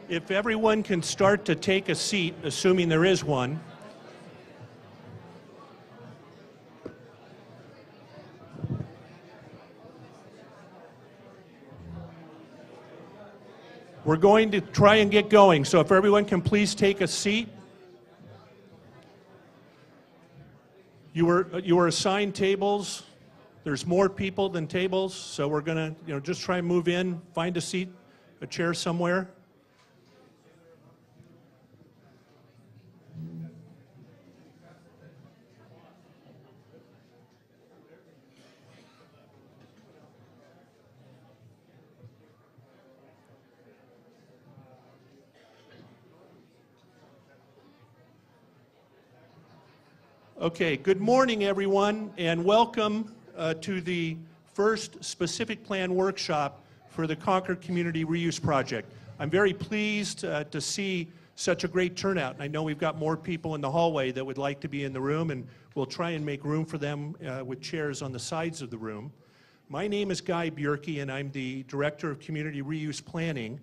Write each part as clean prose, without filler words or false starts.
If everyone can start to take a seat, assuming there is one. We're going to try and get going, so if everyone can please take a seat. You were assigned tables. There's more people than tables, so we're going to just try and move in, find a seat, a chair somewhere. Okay, good morning everyone, and welcome to the first specific plan workshop for the Concord Community Reuse Project. I'm very pleased to see such a great turnout, and I know we've got more people in the hallway that would like to be in the room, and we'll try and make room for them with chairs on the sides of the room. My name is Guy Bjerke, and I'm the Director of Community Reuse Planning,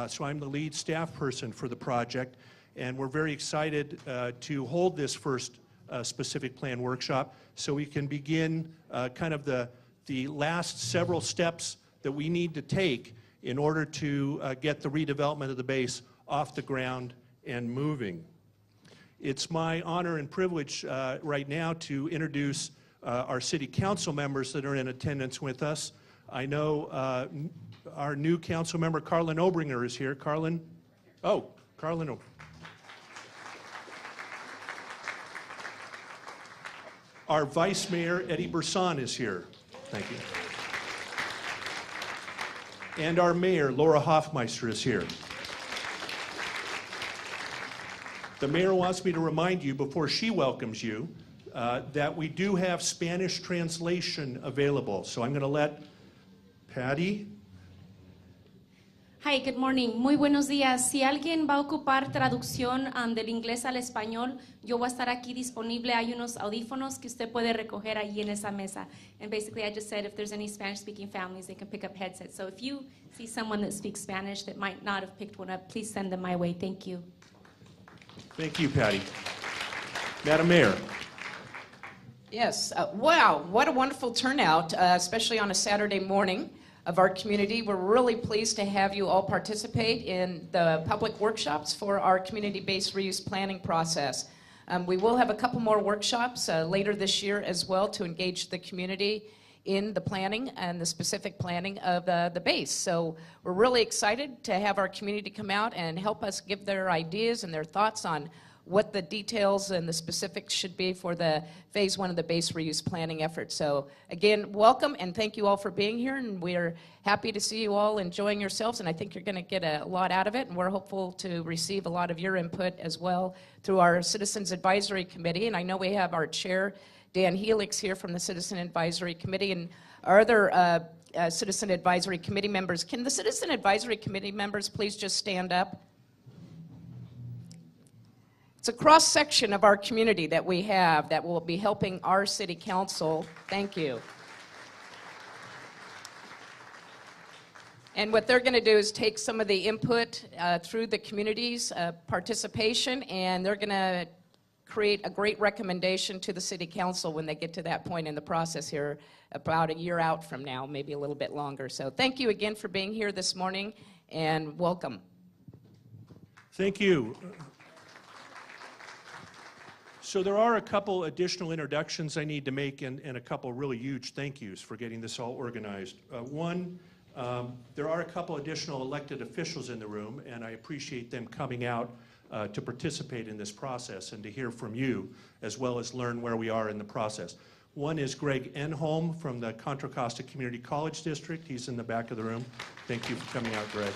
so I'm the lead staff person for the project, and we're very excited to hold this first specific plan workshop so we can begin kind of the last several steps that we need to take in order to get the redevelopment of the base off the ground and moving. It's my honor and privilege right now to introduce our city council members that are in attendance with us. I know our new council member Carlin Obringer is here. Carlin? Oh, Carlin Obringer. Our Vice Mayor, Eddie Burson, is here. Thank you. And our Mayor, Laura Hoffmeister, is here. The Mayor wants me to remind you, before she welcomes you, that we do have Spanish translation available. So I'm going to let Patty. Hi, good morning. Muy buenos días. Si alguien va a ocupar traducción del inglés al español, yo voy a estar aquí disponible. Hay unos audífonos que usted puede recoger ahí en esa mesa. And basically, I just said if there's any Spanish-speaking families, they can pick up headsets. So if you see someone that speaks Spanish that might not have picked one up, please send them my way. Thank you. Thank you, Patty. Madam Mayor. Yes. Wow, what a wonderful turnout, especially on a Saturday morning of our community. We're really pleased to have you all participate in the public workshops for our community-based reuse planning process. We will have a couple more workshops later this year as well to engage the community in the planning and the specific planning of the base. So we're really excited to have our community come out and help us give their ideas and their thoughts on what the details and the specifics should be for the phase one of the base reuse planning effort. So again, welcome and thank you all for being here, and we're happy to see you all enjoying yourselves, and I think you're going to get a lot out of it, and we're hopeful to receive a lot of your input as well through our Citizens Advisory Committee. And I know we have our chair, Dan Helix, here from the Citizen Advisory Committee, and our other Citizen Advisory Committee members. Can the Citizen Advisory Committee members please just stand up? It's a cross-section of our community that we have that will be helping our city council. Thank you. And what they're going to do is take some of the input through the community's participation, and they're going to create a great recommendation to the city council when they get to that point in the process here about a year out from now, maybe a little bit longer. So thank you again for being here this morning, and welcome. Thank you. So there are a couple additional introductions I need to make, and a couple really huge thank yous for getting this all organized. One, there are a couple additional elected officials in the room, and I appreciate them coming out to participate in this process and to hear from you, as well as learn where we are in the process. One is Greg Enholm from the Contra Costa Community College District. He's in the back of the room. Thank you for coming out, Greg.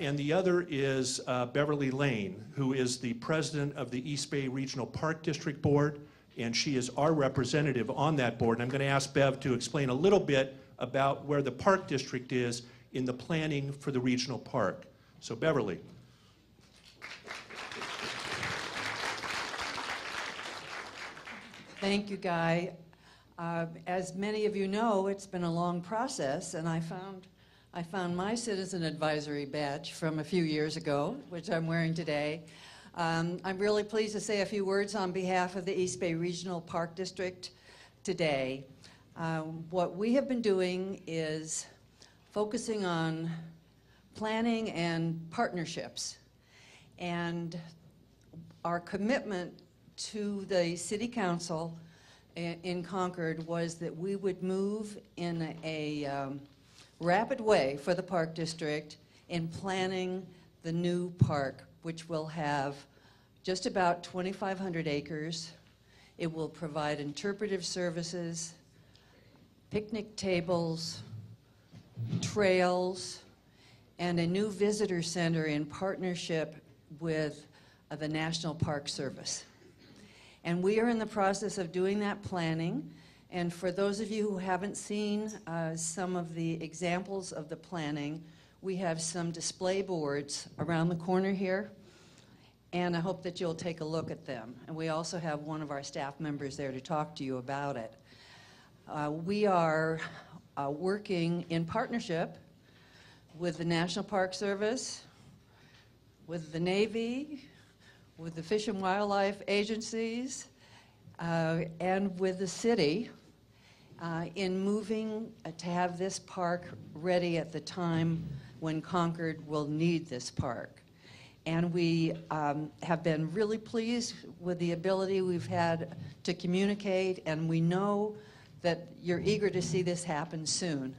And the other is Beverly Lane, who is the president of the East Bay Regional Park District Board, and she is our representative on that board. And I'm going to ask Bev to explain a little bit about where the Park District is in the planning for the regional park. So Beverly. Thank you, Guy. As many of you know, it's been a long process, and I found I found my citizen advisory badge from a few years ago, which I'm wearing today. I'm really pleased to say a few words on behalf of the East Bay Regional Park District today. What we have been doing is focusing on planning and partnerships. And our commitment to the City Council in Concord was that we would move in a rapid way for the Park District in planning the new park, which will have just about 2,500 acres. It will provide interpretive services, picnic tables, trails, and a new visitor center in partnership with the National Park Service. And we are in the process of doing that planning. And for those of you who haven't seen some of the examples of the planning, we have some display boards around the corner here, and I hope that you'll take a look at them. And we also have one of our staff members there to talk to you about it. We are working in partnership with the National Park Service, with the Navy, with the Fish and Wildlife agencies, and with the city in moving to have this park ready at the time when Concord will need this park. And we have been really pleased with the ability we've had to communicate, and we know that you're eager to see this happen soon.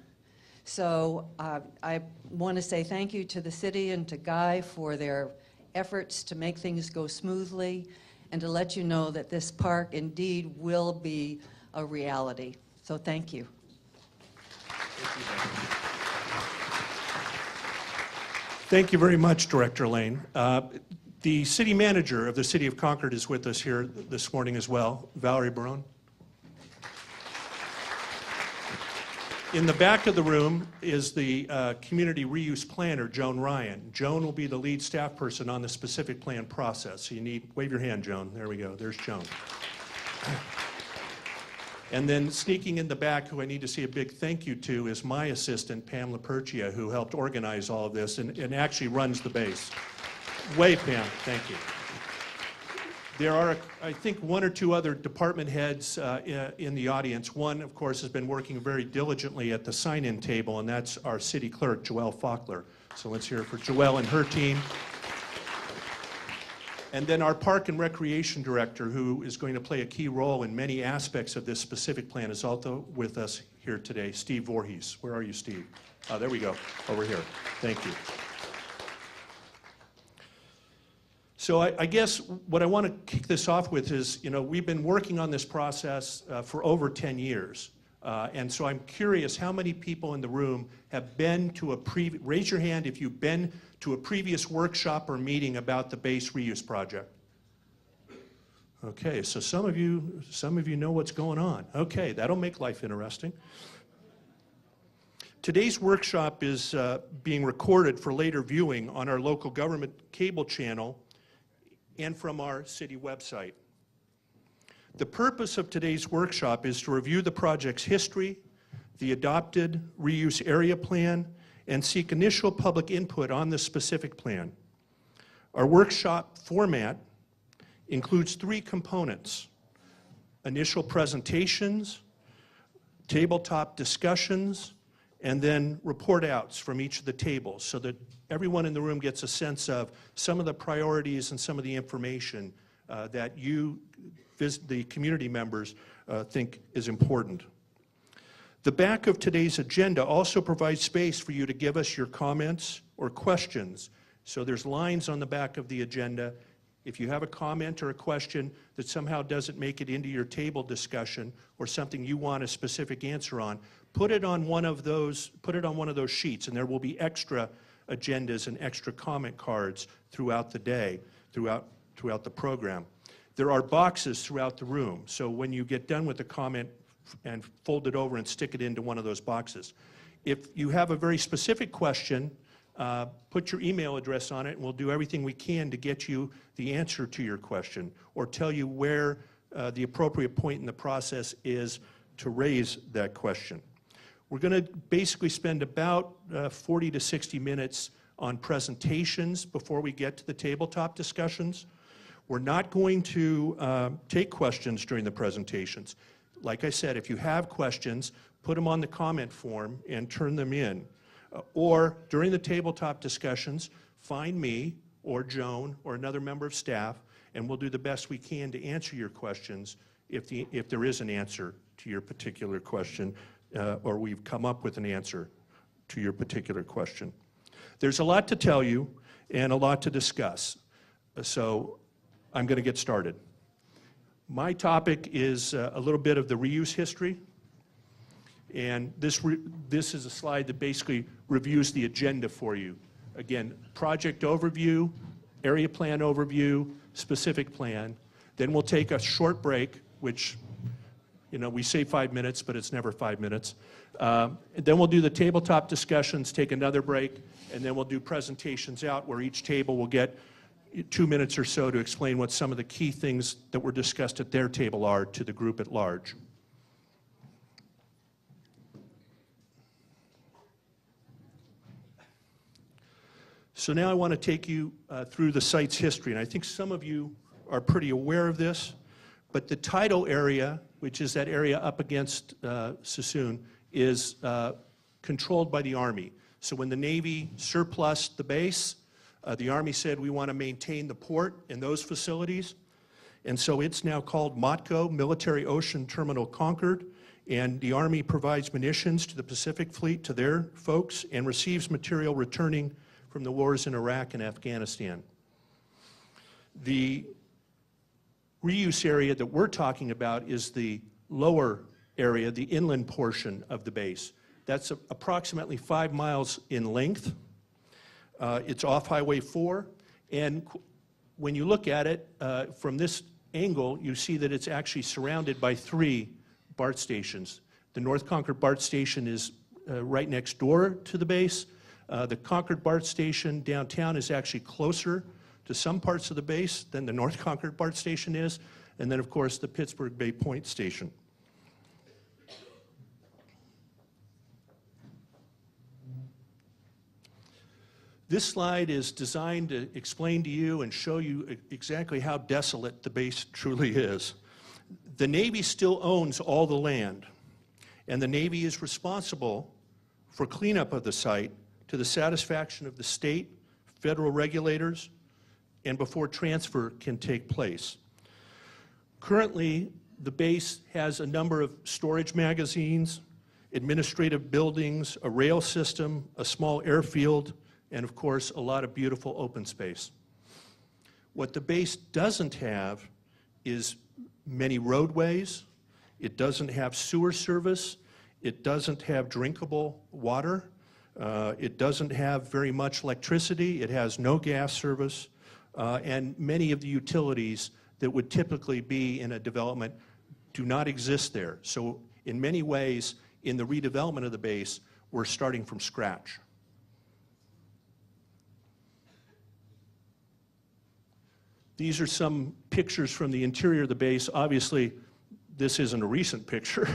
So I want to say thank you to the city and to Guy for their efforts to make things go smoothly, and to let you know that this park indeed will be a reality. So thank you. Thank you very much, Director Lane. The city manager of the City of Concord is with us here this morning as well, Valerie Barone. In the back of the room is the community reuse planner, Joan Ryan. Joan will be the lead staff person on the specific plan process. So you need, wave your hand, Joan. There we go. There's Joan. And then sneaking in the back, who I need to say a big thank you to, is my assistant, Pam LaPercia, who helped organize all of this and actually runs the base. Wave, Pam. Thank you. There are, I think, one or two other department heads in the audience. One, of course, has been working very diligently at the sign-in table, and that's our city clerk, Joelle Faulkner. So let's hear it for Joelle and her team. And then our Park and Recreation Director, who is going to play a key role in many aspects of this specific plan, is also with us here today, Steve Voorhees. Where are you, Steve? There we go, over here. Thank you. So I guess what I want to kick this off with is, you know, we've been working on this process for over 10 years. And so I'm curious how many people in the room have been to raise your hand if you've been to a previous workshop or meeting about the base reuse project. Okay, so some of you know what's going on. Okay, that'll make life interesting. Today's workshop is being recorded for later viewing on our local government cable channel and from our city website. The purpose of today's workshop is to review the project's history, the adopted reuse area plan, and seek initial public input on the specific plan. Our workshop format includes three components: initial presentations, tabletop discussions, and then report outs from each of the tables, so that everyone in the room gets a sense of some of the priorities and some of the information that you, the community members, think is important. The back of today's agenda also provides space for you to give us your comments or questions. So there's lines on the back of the agenda. If you have a comment or a question that somehow doesn't make it into your table discussion, or something you want a specific answer on, put it on one of those sheets, and there will be extra agendas and extra comment cards throughout the day, throughout the program. There are boxes throughout the room, so when you get done with the comment, and fold it over and stick it into one of those boxes. If you have a very specific question, put your email address on it, and we'll do everything we can to get you the answer to your question, or tell you where the appropriate point in the process is to raise that question. We're going to basically spend about 40 to 60 minutes on presentations before we get to the tabletop discussions. We're not going to take questions during the presentations. Like I said, if you have questions, put them on the comment form and turn them in. Or during the tabletop discussions, find me or Joan or another member of staff, and we'll do the best we can to answer your questions if there is an answer to your particular question, or we've come up with an answer to your particular question. There's a lot to tell you and a lot to discuss, so I'm going to get started. My topic is a little bit of the reuse history, and this is a slide that basically reviews the agenda for you. Again, project overview, area plan overview, specific plan. Then we'll take a short break, which, you know, we say 5 minutes, but it's never 5 minutes. Then we'll do the tabletop discussions, take another break, and then we'll do presentations out where each table will get 2 minutes or so to explain what some of the key things that were discussed at their table are to the group at large. So now I want to take you through the site's history, and I think some of you are pretty aware of this, but the tidal area, which is that area up against Sassoon, is controlled by the Army. So when the Navy surplused the base, the Army said we want to maintain the port and those facilities, and so it's now called MOTCO, Military Ocean Terminal Concord, and the Army provides munitions to the Pacific Fleet, to their folks, and receives material returning from the wars in Iraq and Afghanistan. The reuse area that we're talking about is the lower area, the inland portion of the base. That's approximately 5 miles in length. It's off Highway 4, and when you look at it from this angle, you see that it's actually surrounded by 3 BART stations. The North Concord BART station is right next door to the base. The Concord BART station downtown is actually closer to some parts of the base than the North Concord BART station is, and then of course the Pittsburgh Bay Point station. This slide is designed to explain to you and show you exactly how desolate the base truly is. The Navy still owns all the land, and the Navy is responsible for cleanup of the site to the satisfaction of the state, federal regulators, and before transfer can take place. Currently, the base has a number of storage magazines, administrative buildings, a rail system, a small airfield, and of course, a lot of beautiful open space. What the base doesn't have is many roadways, it doesn't have sewer service, it doesn't have drinkable water, it doesn't have very much electricity, it has no gas service, and many of the utilities that would typically be in a development do not exist there. So in many ways, in the redevelopment of the base, we're starting from scratch. These are some pictures from the interior of the base. Obviously, this isn't a recent picture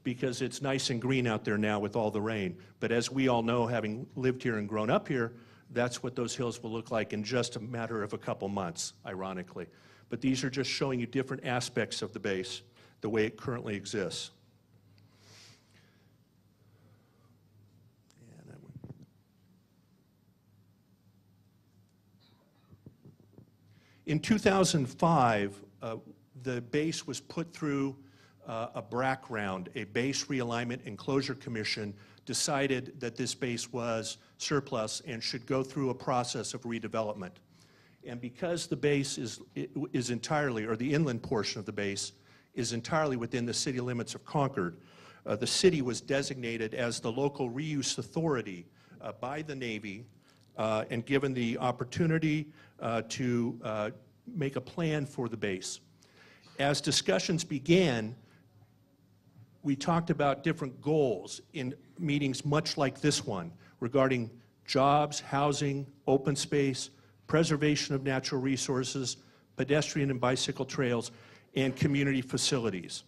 because it's nice and green out there now with all the rain. But as we all know, having lived here and grown up here, that's what those hills will look like in just a matter of a couple months, ironically. But these are just showing you different aspects of the base, the way it currently exists. In 2005, the base was put through a BRAC round, a Base Realignment and Closure Commission decided that this base was surplus and should go through a process of redevelopment. And because the base is entirely, or the inland portion of the base, is entirely within the city limits of Concord, the city was designated as the local reuse authority by the Navy and given the opportunity to make a plan for the base. As discussions began, we talked about different goals in meetings much like this one regarding jobs, housing, open space, preservation of natural resources, pedestrian and bicycle trails, and community facilities.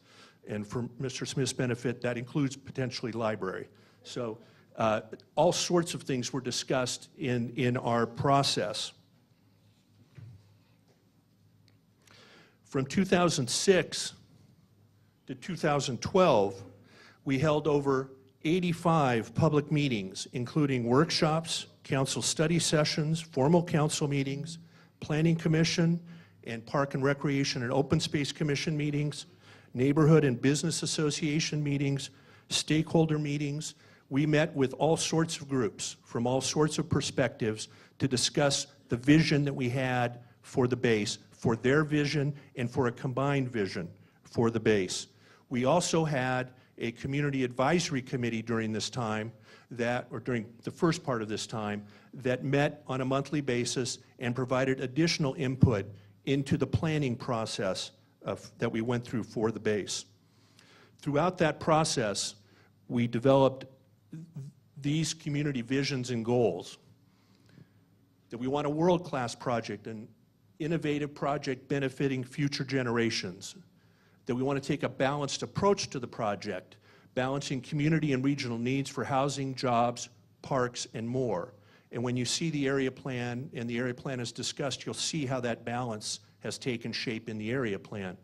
And for Mr. Smith's benefit, that includes potentially library. So all sorts of things were discussed in our process. From 2006 to 2012, we held over 85 public meetings, including workshops, council study sessions, formal council meetings, planning commission and park and recreation and open space commission meetings, neighborhood and business association meetings, stakeholder meetings. We met with all sorts of groups from all sorts of perspectives to discuss the vision that we had for the base, for their vision and for a combined vision for the base. We also had a community advisory committee during this time during the first part of this time that met on a monthly basis and provided additional input into the planning process that we went through for the base. Throughout that process, we developed these community visions and goals. That we want a world-class project, an innovative project benefiting future generations. That we want to take a balanced approach to the project, balancing community and regional needs for housing, jobs, parks, and more. And when you see the area plan, and the area plan is discussed, you'll see how that balance has taken shape in the area plan.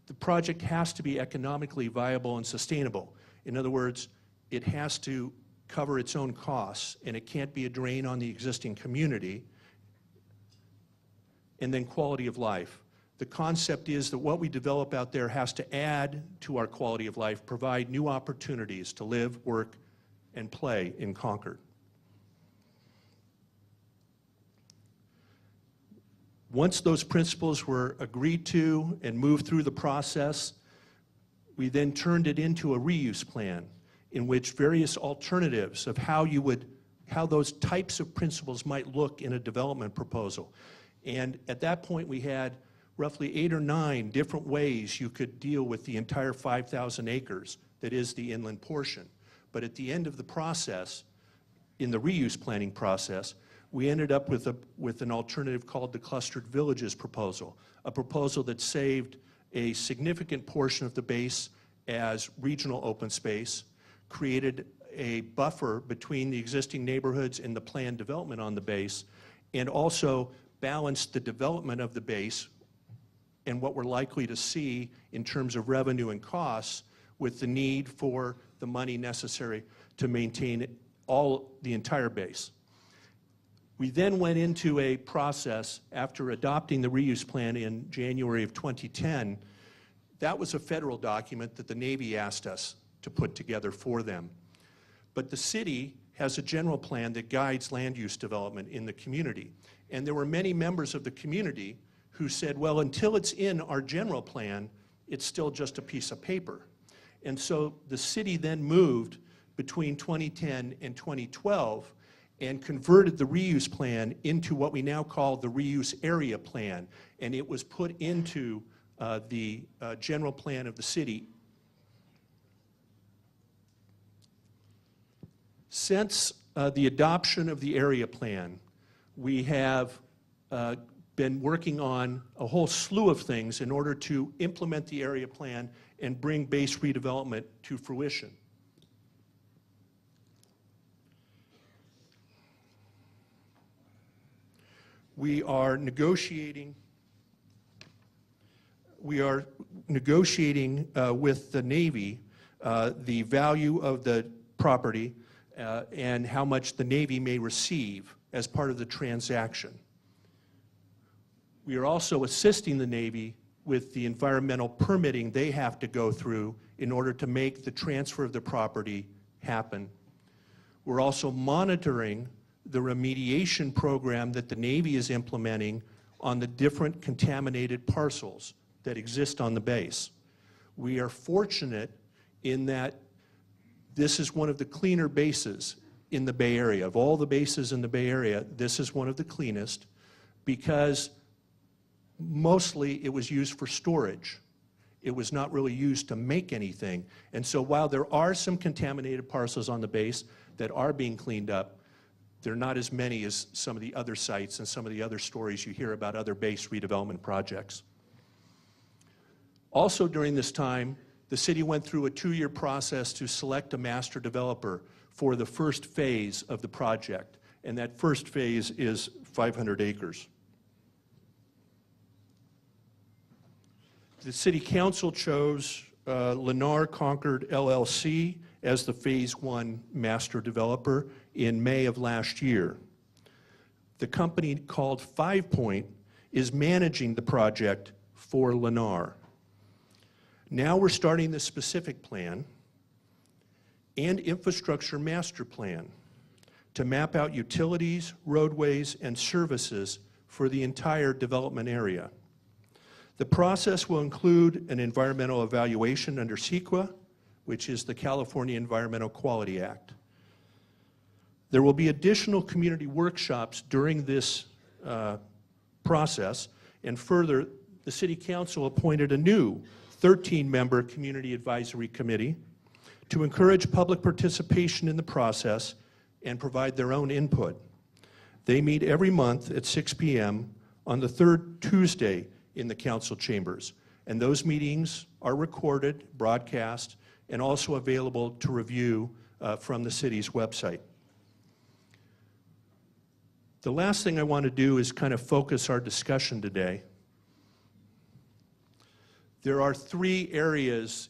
The project has to be economically viable and sustainable. In other words, it has to cover its own costs, and it can't be a drain on the existing community. And then quality of life. The concept is that what we develop out there has to add to our quality of life, provide new opportunities to live, work, and play in Concord. Once those principles were agreed to and moved through the process, we then turned it into a reuse plan in which various alternatives of how those types of principles might look in a development proposal. And at that point, we had roughly 8 or 9 different ways you could deal with the entire 5,000 acres that is the inland portion. But at the end of the process, in the reuse planning process, we ended up with an alternative called the Clustered Villages proposal, a proposal that saved a significant portion of the base as regional open space, created a buffer between the existing neighborhoods and the planned development on the base, and also balanced the development of the base and what we're likely to see in terms of revenue and costs with the need for the money necessary to maintain the entire base. We then went into a process after adopting the reuse plan in January of 2010. That was a federal document that the Navy asked us to put together for them. But the city has a general plan that guides land use development in the community. And there were many members of the community who said, well, until it's in our general plan, it's still just a piece of paper. And so the city then moved between 2010 and 2012 and converted the reuse plan into what we now call the reuse area plan. And it was put into the general plan of the city. Since the adoption of the area plan, we have been working on a whole slew of things in order to implement the area plan and bring base redevelopment to fruition. We are negotiating with the Navy the value of the property and how much the Navy may receive as part of the transaction. We are also assisting the Navy with the environmental permitting they have to go through in order to make the transfer of the property happen. We're also monitoring the remediation program that the Navy is implementing on the different contaminated parcels that exist on the base. We are fortunate in that this is one of the cleaner bases in the Bay Area. Of all the bases in the Bay Area, this is one of the cleanest because mostly it was used for storage. It was not really used to make anything. And so while there are some contaminated parcels on the base that are being cleaned up, they're not as many as some of the other sites and some of the other stories you hear about other base redevelopment projects. Also during this time, The city went through a 2-year process to select a master developer for the first phase of the project, and that first phase is 500 acres. The City Council chose Lennar Concord LLC as the Phase 1 master developer in May of last year. The company called 5 Point is managing the project for Lennar. Now we're starting the specific plan and infrastructure master plan to map out utilities, roadways, and services for the entire development area. The process will include an environmental evaluation under CEQA, which is the California Environmental Quality Act. There will be additional community workshops during this process, and further, the City Council appointed a new 13-member Community Advisory Committee to encourage public participation in the process and provide their own input. They meet every month at 6 p.m. on the third Tuesday in the council chambers, and those meetings are recorded, broadcast, and also available to review from the city's website. The last thing I want to do is kind of focus our discussion today. There are 3 areas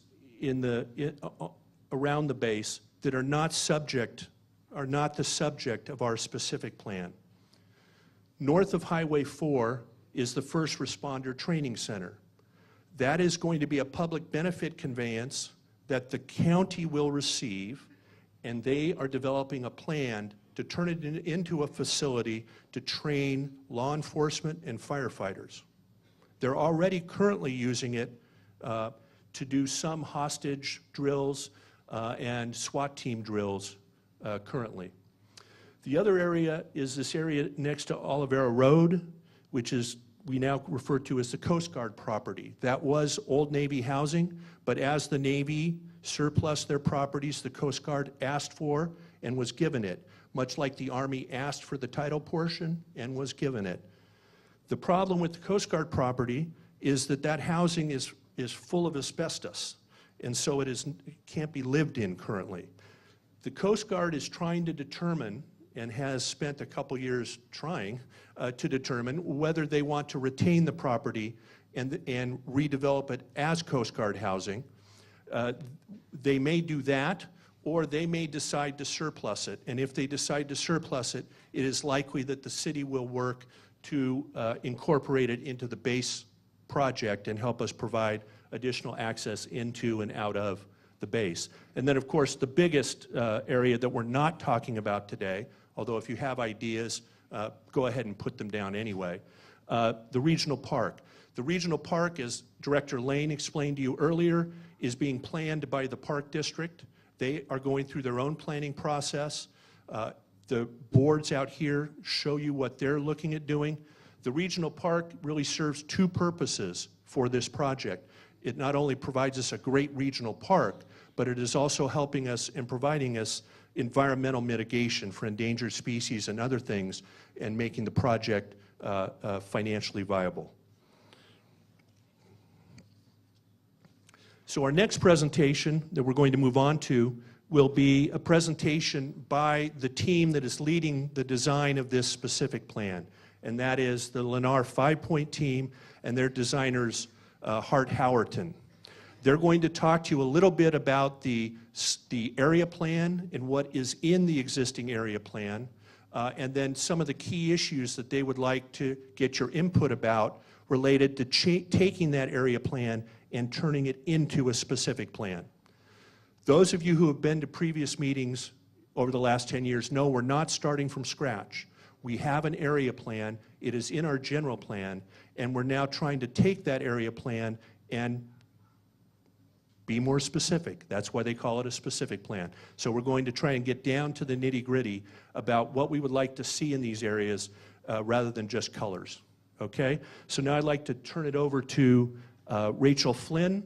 around the base that are not the subject of our specific plan. North of Highway 4 is the First Responder Training Center. That is going to be a public benefit conveyance that the county will receive, and they are developing a plan to turn it into a facility to train law enforcement and firefighters. They're already currently using it to do some hostage drills and SWAT team drills currently. The other area is this area next to Olivera Road, which is we now refer to as the Coast Guard property. That was Old Navy housing, but as the Navy surplus their properties, the Coast Guard asked for and was given it, much like the Army asked for the title portion and was given it. The problem with the Coast Guard property is that housing is full of asbestos, and so it can't be lived in currently. The Coast Guard is trying to determine, and has spent a couple years trying to determine whether they want to retain the property and redevelop it as Coast Guard housing. They may do that, or they may decide to surplus it. And if they decide to surplus it, it is likely that the city will work to incorporate it into the base project and help us provide additional access into and out of the base. And then, of course, the biggest area that we're not talking about today, although if you have ideas, go ahead and put them down anyway, the regional park. The regional park, as Director Lane explained to you earlier, is being planned by the Park District. They are going through their own planning process. The boards out here show you what they're looking at doing. The regional park really serves 2 purposes for this project. It not only provides us a great regional park, but it is also helping us and providing us environmental mitigation for endangered species and other things, and making the project financially viable. So our next presentation that we're going to move on to will be a presentation by the team that is leading the design of this specific plan, and that is the Lennar 5 Point team and their designers, Hart Howerton. They're going to talk to you a little bit about the area plan and what is in the existing area plan, and then some of the key issues that they would like to get your input about related to taking that area plan and turning it into a specific plan. Those of you who have been to previous meetings over the last 10 years know we're not starting from scratch. We have an area plan, it is in our general plan, and we're now trying to take that area plan and be more specific. That's why they call it a specific plan. So we're going to try and get down to the nitty-gritty about what we would like to see in these areas rather than just colors, okay? So now I'd like to turn it over to Rachel Flynn,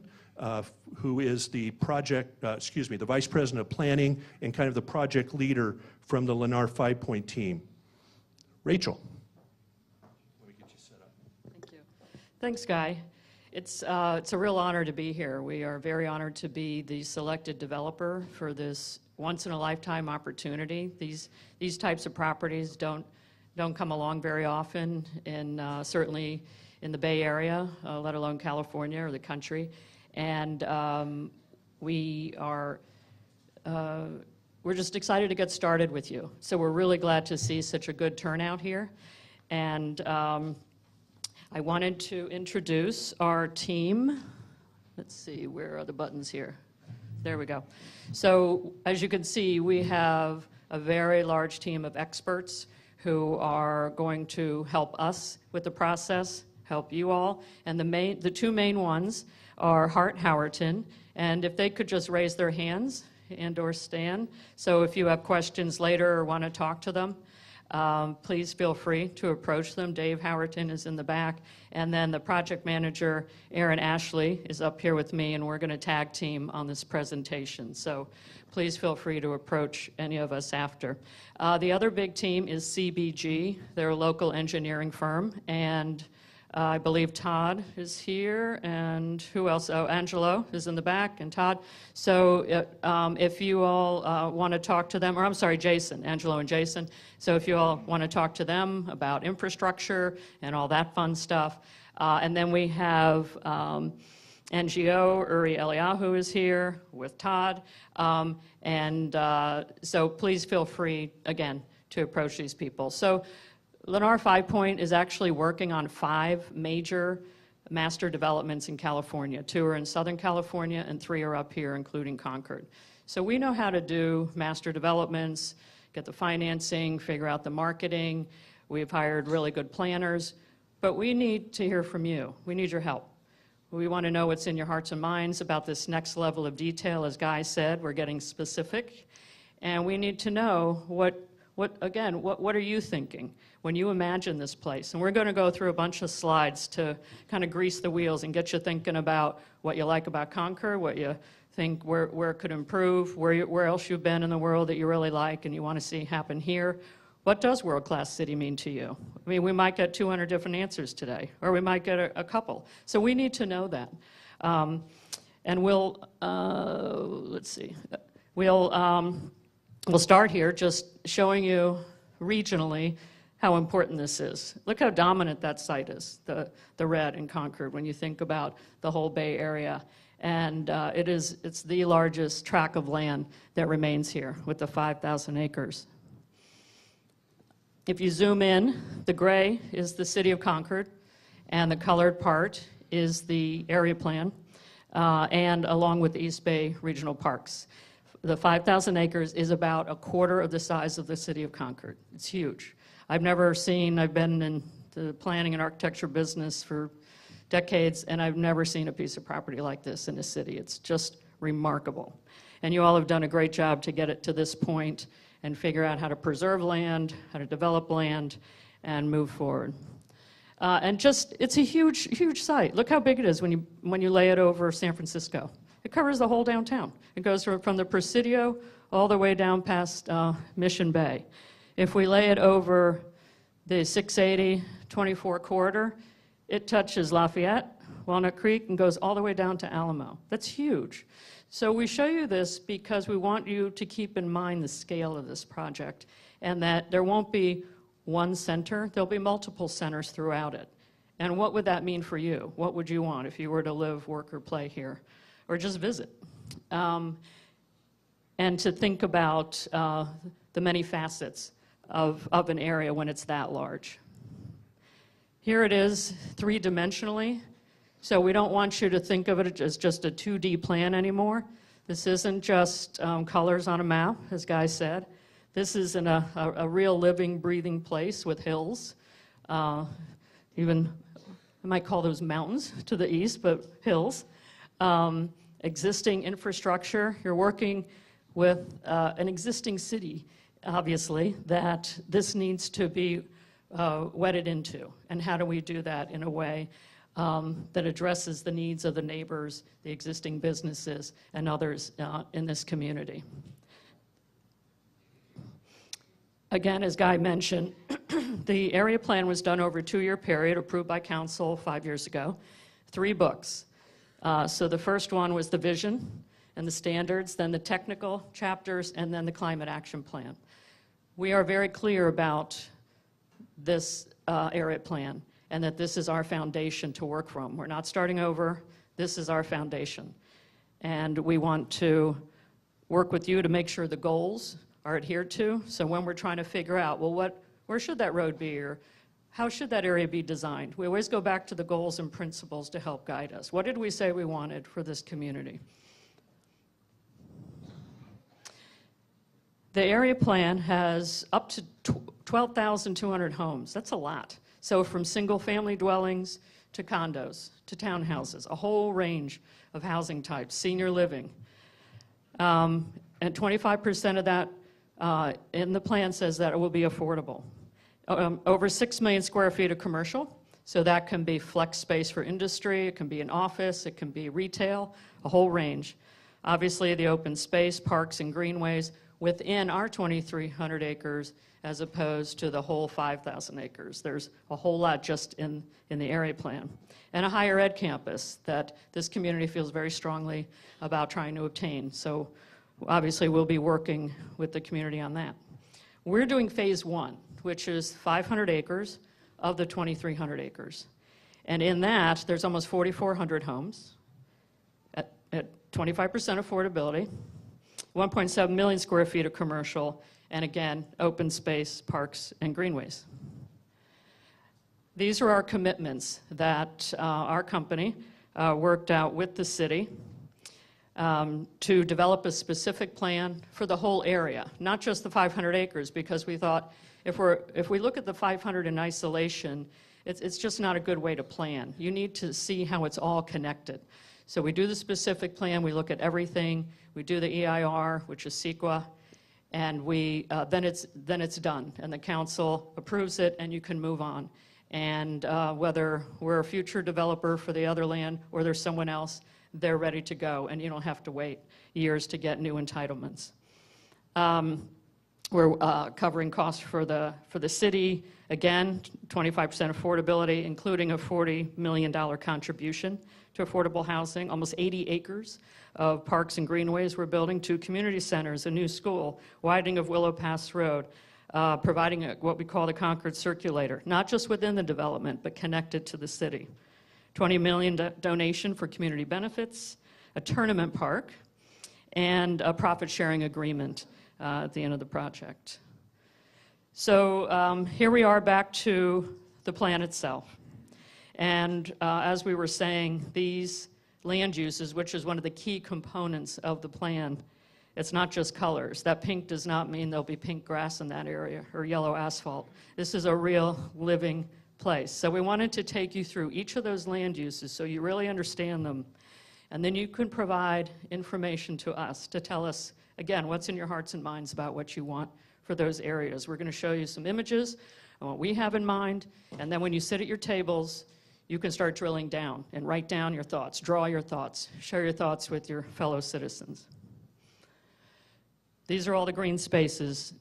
who is the the Vice President of Planning and kind of the project leader from the Lennar 5 Point team. Rachel. Let me get you set up. Thank you. Thanks, Guy. It's a real honor to be here. We are very honored to be the selected developer for this once-in-a-lifetime opportunity. These types of properties don't come along very often, certainly in the Bay Area, let alone California or the country. And we're just excited to get started with you. So we're really glad to see such a good turnout here. And I wanted to introduce our team. Let's see, where are the buttons here? There we go. So as you can see, we have a very large team of experts who are going to help us with the process, help you all. And the two main ones are Hart Howerton, and if they could just raise their hands and/or stand. So if you have questions later or want to talk to them, please feel free to approach them. Dave Howerton is in the back. And then the project manager, Aaron Ashley, is up here with me, and we're going to tag team on this presentation. So please feel free to approach any of us after. The other big team is CBG. They're a local engineering firm. And I believe Todd is here, and who else? Oh, Angelo is in the back, and Todd. So if you all want to talk to them, or I'm sorry, Jason, Angelo and Jason. So if you all want to talk to them about infrastructure and all that fun stuff. And then we have NGO, Uri Eliyahu is here with Todd. So please feel free, again, to approach these people. So Lennar 5 Point is actually working on 5 major master developments in California. 2 are in Southern California and 3 are up here, including Concord. So we know how to do master developments, get the financing, figure out the marketing. We've hired really good planners, but we need to hear from you. We need your help. We want to know what's in your hearts and minds about this next level of detail. As Guy said, we're getting specific, and we need to know what are you thinking when you imagine this place? And we're going to go through a bunch of slides to kind of grease the wheels and get you thinking about what you like about Concord, what you think where it could improve, where else you've been in the world that you really like and you want to see happen here. What does world-class city mean to you? I mean, we might get 200 different answers today, or we might get a couple. So we need to know that. And let's see, we'll start here just showing you regionally how important this is. Look how dominant that site is, the red in Concord, when you think about the whole Bay Area. And it's the largest tract of land that remains here with the 5,000 acres. If you zoom in, the gray is the city of Concord, and the colored part is the area plan, and along with the East Bay Regional Parks. The 5,000 acres is about a quarter of the size of the city of Concord. It's huge. I've been in the planning and architecture business for decades, and I've never seen a piece of property like this in a city. It's just remarkable. And you all have done a great job to get it to this point and figure out how to preserve land, how to develop land, and move forward. It's a huge, huge site. Look how big it is when you lay it over San Francisco. It covers the whole downtown. It goes from the Presidio all the way down past Mission Bay. If we lay it over the 680 24 corridor, it touches Lafayette, Walnut Creek, and goes all the way down to Alamo. That's huge. So we show you this because we want you to keep in mind the scale of this project and that there won't be one center, there'll be multiple centers throughout it. And what would that mean for you? What would you want if you were to live, work, or play here? Or just visit? And to think about the many facets of an area when it's that large. Here it is 3-dimensionally. So we don't want you to think of it as just a 2D plan anymore. This isn't just colors on a map, as Guy said. This is in a real living, breathing place with hills. Even, I might call those mountains to the east, but hills. Existing infrastructure. You're working with an existing city, obviously, that this needs to be wedded into. And how do we do that in a way that addresses the needs of the neighbors, the existing businesses, and others in this community? Again, as Guy mentioned, the area plan was done over a 2-year period, approved by council 5 years ago. 3 books. So the first one was the vision and the standards, then the technical chapters, and then the climate action plan. We are very clear about this area plan and that this is our foundation to work from. We're not starting over. This is our foundation. And we want to work with you to make sure the goals are adhered to. So when we're trying to figure out, well, where should that road be, or how should that area be designed? We always go back to the goals and principles to help guide us. What did we say we wanted for this community? The area plan has up to 12,200 homes. That's a lot. So from single-family dwellings to condos, to townhouses, a whole range of housing types, senior living. And 25% of that in the plan says that it will be affordable. Over 6 million square feet of commercial, so that can be flex space for industry, it can be an office, it can be retail, a whole range. Obviously, the open space, parks and greenways within our 2,300 acres as opposed to the whole 5,000 acres. There's a whole lot just in the area plan. And a higher ed campus that this community feels very strongly about trying to obtain. So obviously we'll be working with the community on that. We're doing phase 1, which is 500 acres of the 2,300 acres. And in that, there's almost 4,400 homes at 25% affordability, 1.7 million square feet of commercial, and again, open space, parks, and greenways. These are our commitments that our company worked out with the city to develop a specific plan for the whole area, not just the 500 acres, because we thought if we look at the 500 in isolation, it's just not a good way to plan. You need to see how it's all connected. So we do the specific plan, we look at everything, we do the EIR, which is CEQA, and then it's done, and the council approves it, and you can move on. And whether we're a future developer for the other land or there's someone else, they're ready to go, and you don't have to wait years to get new entitlements. We're covering costs for the city, again, 25% affordability, including a $40 million contribution to affordable housing, almost 80 acres of parks and greenways we're building, 2 community centers, a new school, widening of Willow Pass Road, providing what we call the Concord Circulator, not just within the development, but connected to the city. $20 million donation for community benefits, a tournament park, and a profit-sharing agreement at the end of the project. So here we are back to the plan itself. And as we were saying, these land uses, which is one of the key components of the plan, it's not just colors. That pink does not mean there'll be pink grass in that area or yellow asphalt. This is a real living place. So we wanted to take you through each of those land uses so you really understand them. And then you can provide information to us to tell us, again, what's in your hearts and minds about what you want for those areas. We're going to show you some images on what we have in mind, and then when you sit at your tables, you can start drilling down and write down your thoughts, draw your thoughts, share your thoughts with your fellow citizens. These are all the green spaces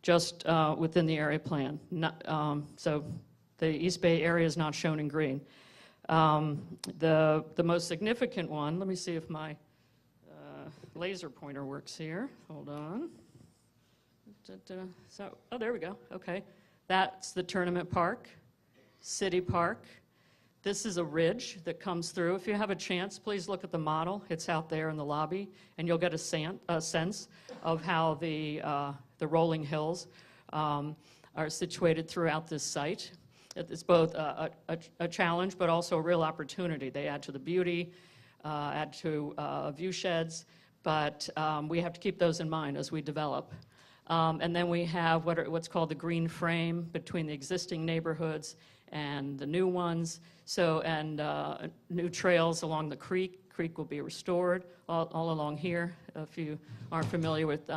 just within the area plan. So the East Bay area is not shown in green. The most significant one, let me see if my laser pointer works here. Hold on. So, oh, there we go. Okay. That's the tournament park, city park. This is a ridge that comes through. If you have a chance, please look at the model. It's out there in the lobby, and you'll get a sense of how the rolling hills are situated throughout this site. It's both a challenge, but also a real opportunity. They add to the beauty, add to view sheds, but we have to keep those in mind as we develop. And then we have what's called the green frame between the existing neighborhoods and the new ones. So, and new trails along the creek. Creek will be restored all along here, if you aren't familiar with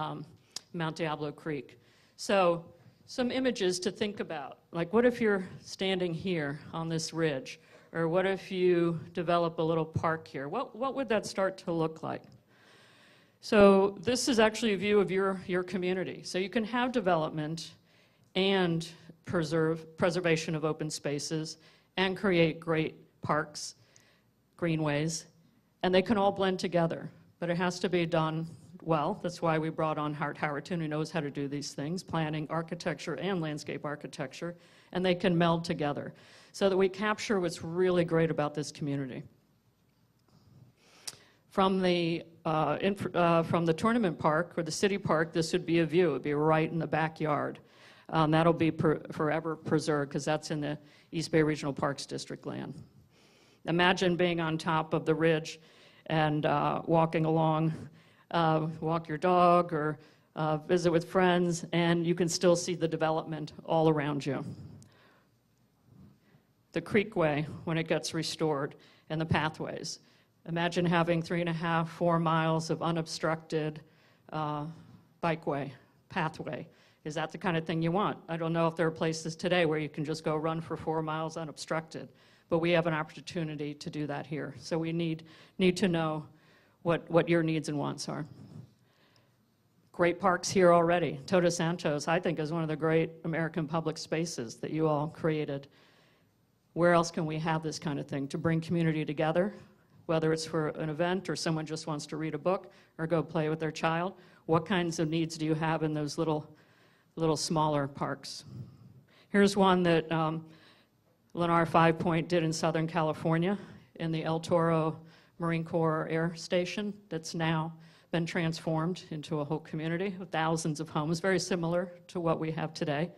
Mount Diablo Creek. So, some images to think about. Like, what if you're standing here on this ridge? Or what if you develop a little park here? What would that start to look like? So this is actually a view of your community. So you can have development and preservation of open spaces and create great parks greenways, and they can all blend together, but it has to be done well. That's why we brought on Hart Howerton, who knows how to do these things, planning, architecture, and landscape architecture, and they can meld together so that we capture what's really great about this community. From the tournament park or the city park, this would be a view. It would be right in the backyard. That'll be forever preserved because that's in the East Bay Regional Parks District land. Imagine being on top of the ridge and walking along, walk your dog or visit with friends, and you can still see the development all around you. The creekway, when it gets restored, and the pathways. Imagine having 3.5, 4 miles of unobstructed bikeway, pathway. Is that the kind of thing you want? I don't know if there are places today where you can just go run for 4 miles unobstructed, but we have an opportunity to do that here. So we need to know what your needs and wants are. Great parks here already. Todos Santos, I think, is one of the great American public spaces that you all created. Where else can we have this kind of thing to bring community together? Whether it's for an event or someone just wants to read a book or go play with their child, what kinds of needs do you have in those little smaller parks? Here's one that Lennar 5 Point did in Southern California in the El Toro Marine Corps Air Station that's now been transformed into a whole community with thousands of homes, very similar to what we have today.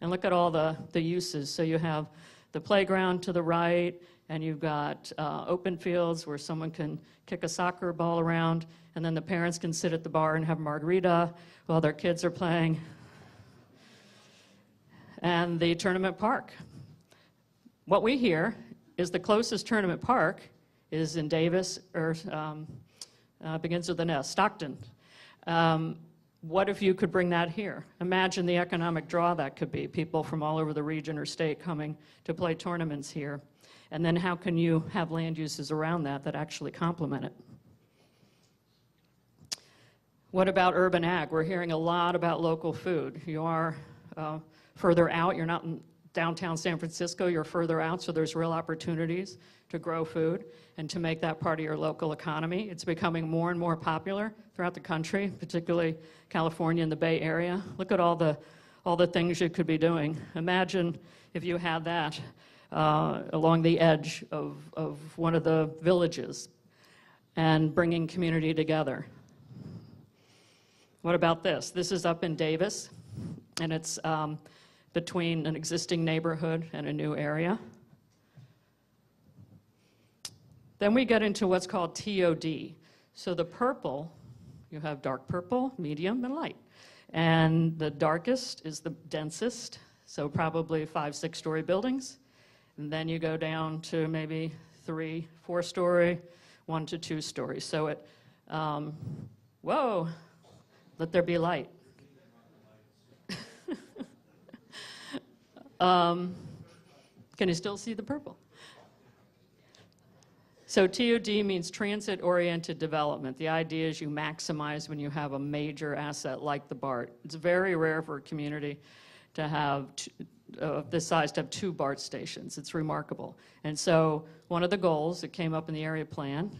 And look at all the uses. So you have the playground to the right, and you've got open fields where someone can kick a soccer ball around, and then the parents can sit at the bar and have a margarita while their kids are playing. And the tournament park. What we hear is the closest tournament park is in Davis, or begins with an S, Stockton. What if you could bring that here? Imagine the economic draw that could be, people from all over the region or state coming to play tournaments here. And then how can you have land uses around that actually complement it? What about urban ag? We're hearing a lot about local food. You are further out, you're not in downtown San Francisco, you're further out, so there's real opportunities to grow food and to make that part of your local economy. It's becoming more and more popular throughout the country, particularly California and the Bay Area. Look at all the things you could be doing. Imagine if you had that along the edge of one of the villages and bringing community together. What about this? This is up in Davis, and it's between an existing neighborhood and a new area. Then we get into what's called TOD. So the purple, you have dark purple, medium, and light. And the darkest is the densest, so probably 5, 6-story buildings. And then you go down to maybe 3, 4-story, 1 to 2 stories. So it, whoa, let there be light. Can you still see the purple? So TOD means transit-oriented development. The idea is you maximize when you have a major asset like the BART. It's very rare for a community to have this size to have 2 BART stations. It's remarkable. And so one of the goals that came up in the area plan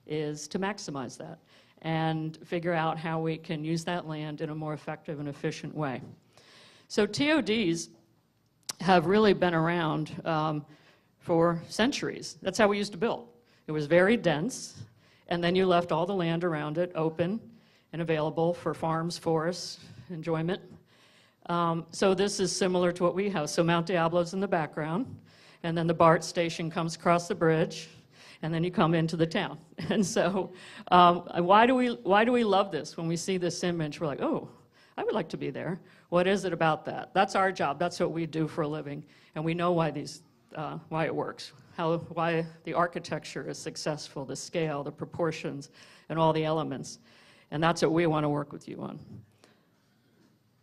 is to maximize that and figure out how we can use that land in a more effective and efficient way. So TODs have really been around for centuries. That's how we used to build. It was very dense, and then you left all the land around it open and available for farms, forests, enjoyment. So this is similar to what we have. So Mount Diablo's in the background, and then the BART station comes across the bridge, and then you come into the town. And so why do we love this? When we see this image, we're like, oh, I would like to be there. What is it about that? That's our job. That's what we do for a living, and we know why why it works. Why the architecture is successful, the scale, the proportions, and all the elements. And that's what we want to work with you on.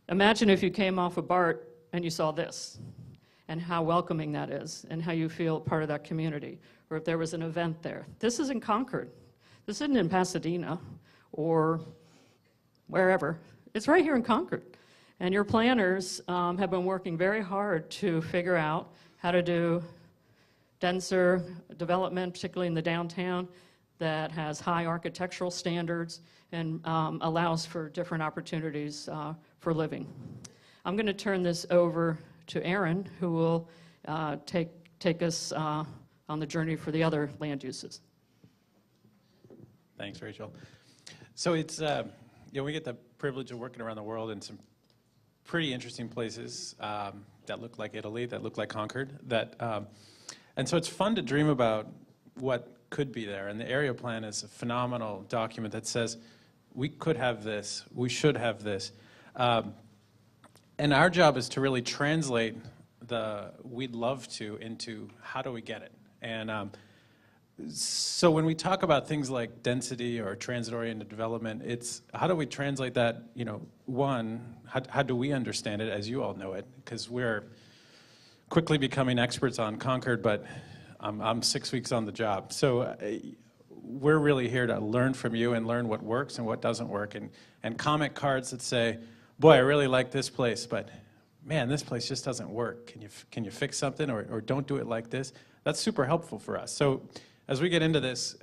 Imagine if you came off of BART and you saw this, and how welcoming that is, and how you feel part of that community, or if there was an event there. This is in Concord. This isn't in Pasadena or wherever. It's right here in Concord. And your planners have been working very hard to figure out how to do denser development, particularly in the downtown, that has high architectural standards and allows for different opportunities for living. I'm going to turn this over to Aaron, who will take us on the journey for the other land uses. Thanks, Rachel. So it's, we get the privilege of working around the world in some pretty interesting places that look like Italy, that look like Concord, and so it's fun to dream about what could be there. And the area plan is a phenomenal document that says, we could have this, we should have this. And our job is to really translate the we'd love to into how do we get it. And so when we talk about things like density or transit-oriented development, it's how do we translate that, one, how do we understand it as you all know it? Because we're quickly becoming experts on Concord, but I'm 6 weeks on the job. So we're really here to learn from you and learn what works and what doesn't work. And comment cards that say, boy, I really like this place, but man, this place just doesn't work. Can you fix something or don't do it like this? That's super helpful for us. So as we get into this,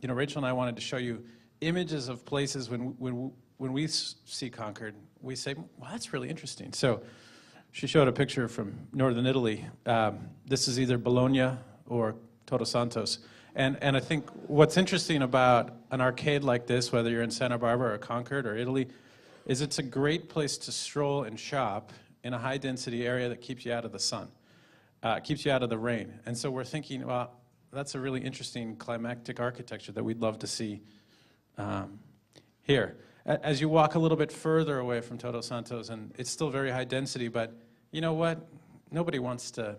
Rachel and I wanted to show you images of places when we see Concord, we say, well, that's really interesting. So she showed a picture from northern Italy. This is either Bologna or Todos Santos. And I think what's interesting about an arcade like this, whether you're in Santa Barbara or Concord or Italy, is it's a great place to stroll and shop in a high-density area that keeps you out of the sun, keeps you out of the rain. And so we're thinking, well, that's a really interesting climactic architecture that we'd love to see here. As you walk a little bit further away from Todos Santos, and it's still very high density, but you know what? Nobody wants to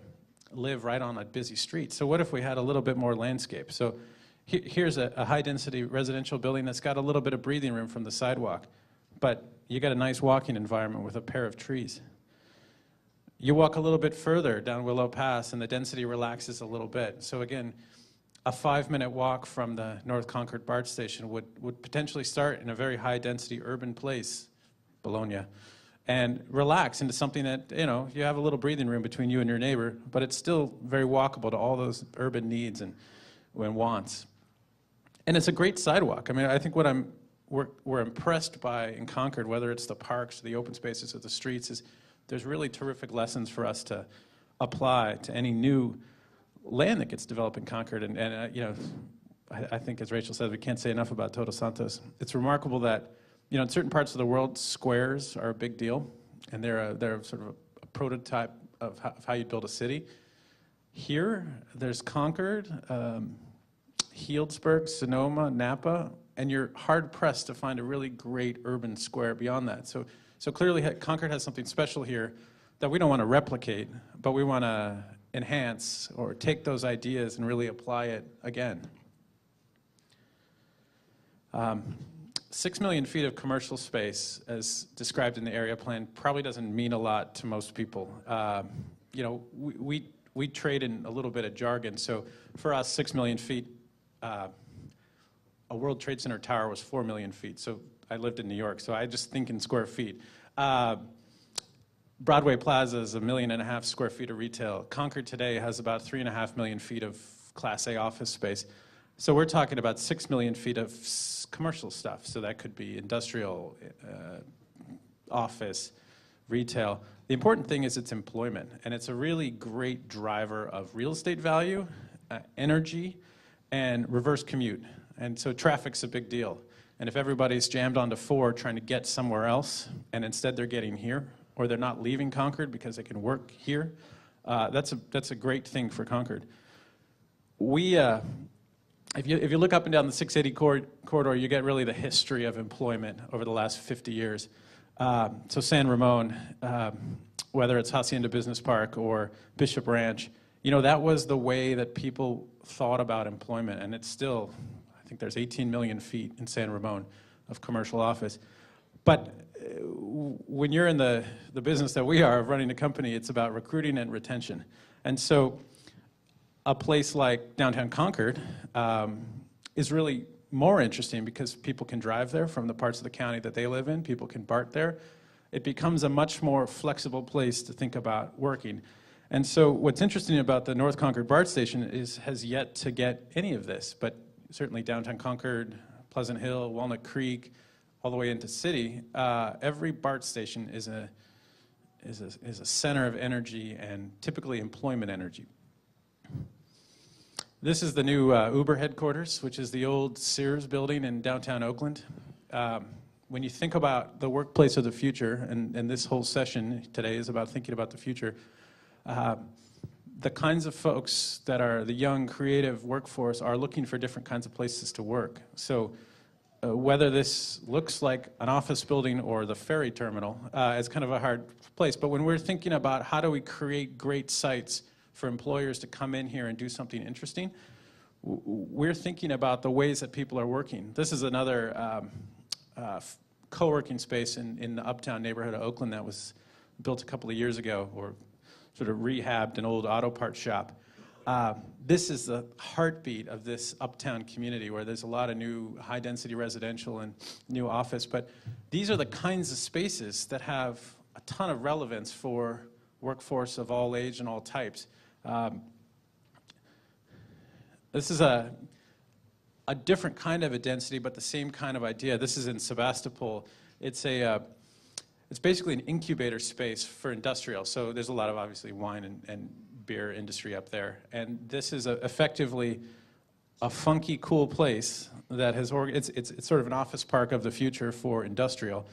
live right on a busy street. So what if we had a little bit more landscape? So here's a high-density residential building that's got a little bit of breathing room from the sidewalk, but you got a nice walking environment with a pair of trees. You walk a little bit further down Willow Pass, and the density relaxes a little bit. So again, a 5-minute walk from the North Concord BART station would potentially start in a very high-density urban place, Bologna, and relax into something that, you have a little breathing room between you and your neighbor, but it's still very walkable to all those urban needs and wants. And it's a great sidewalk. I mean, I think what we're impressed by in Concord, whether it's the parks, the open spaces, or the streets, is there's really terrific lessons for us to apply to any new land that gets developed in Concord. And I think, as Rachel said, we can't say enough about Todos Santos. It's remarkable that, in certain parts of the world, squares are a big deal, and they're sort of a prototype of how you build a city. Here, there's Concord, Healdsburg, Sonoma, Napa, and you're hard-pressed to find a really great urban square beyond that. So clearly, Concord has something special here that we don't want to replicate, but we want to enhance or take those ideas and really apply it again. 6 million feet of commercial space, as described in the area plan, probably doesn't mean a lot to most people. We trade in a little bit of jargon. So for us, 6 million feet, a World Trade Center tower was 4 million feet. So I lived in New York, so I just think in square feet. Broadway Plaza is 1.5 million square feet of retail. Concord today has about 3.5 million feet of Class A office space. So we're talking about 6 million feet of commercial stuff. So that could be industrial, office, retail. The important thing is it's employment, and it's a really great driver of real estate value, energy, and reverse commute. And so traffic's a big deal. And if everybody's jammed onto 4 trying to get somewhere else, and instead they're getting here, or they're not leaving Concord because they can work here, that's a great thing for Concord. If you look up and down the 680 corridor, you get really the history of employment over the last 50 years. So San Ramon, whether it's Hacienda Business Park or Bishop Ranch, that was the way that people thought about employment, and it's still, I think there's 18 million feet in San Ramon of commercial office. But when you're in the business that we are of running a company, it's about recruiting and retention. And so a place like downtown Concord is really more interesting because people can drive there from the parts of the county that they live in. People can BART there. It becomes a much more flexible place to think about working. And so what's interesting about the North Concord BART station is has yet to get any of this, but certainly downtown Concord, Pleasant Hill, Walnut Creek, all the way into city, every BART station is a center of energy and typically employment energy. This is the new Uber headquarters, which is the old Sears building in downtown Oakland. When you think about the workplace of the future, and this whole session today is about thinking about the future, the kinds of folks that are the young, creative workforce are looking for different kinds of places to work. So whether this looks like an office building or the ferry terminal, it's kind of a hard place. But when we're thinking about how do we create great sites for employers to come in here and do something interesting, we're thinking about the ways that people are working. This is another co-working space in the uptown neighborhood of Oakland that was built a couple of years ago, or sort of rehabbed an old auto parts shop. This is the heartbeat of this uptown community where there's a lot of new high-density residential and new office, but these are the kinds of spaces that have a ton of relevance for workforce of all age and all types. This is a different kind of a density, but the same kind of idea. This is in Sebastopol. It's basically an incubator space for industrial. So there's a lot of obviously wine and beer industry up there. And this is effectively a funky, cool place that has, it's sort of an office park of the future for industrial.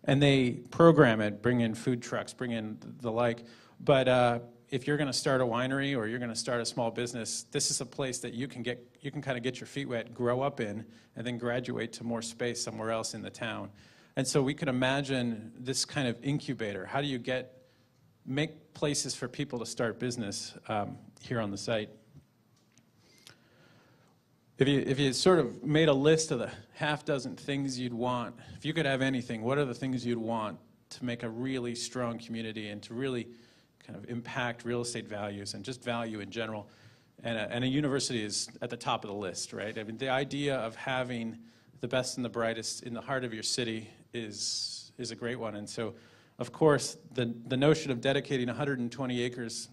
And they program it, bring in food trucks, bring in the like. But if you're going to start a winery or you're going to start a small business, this is a place that you can kind of get your feet wet, grow up in, and then graduate to more space somewhere else in the town. And so we could imagine this kind of incubator. How do you make places for people to start business here on the site? If you sort of made a list of the half dozen things you'd want, if you could have anything, what are the things you'd want to make a really strong community and to really kind of impact real estate values and just value in general? And a university is at the top of the list, right? I mean, the idea of having the best and the brightest in the heart of your city is a great one. And so, of course, the notion of dedicating 120 acres,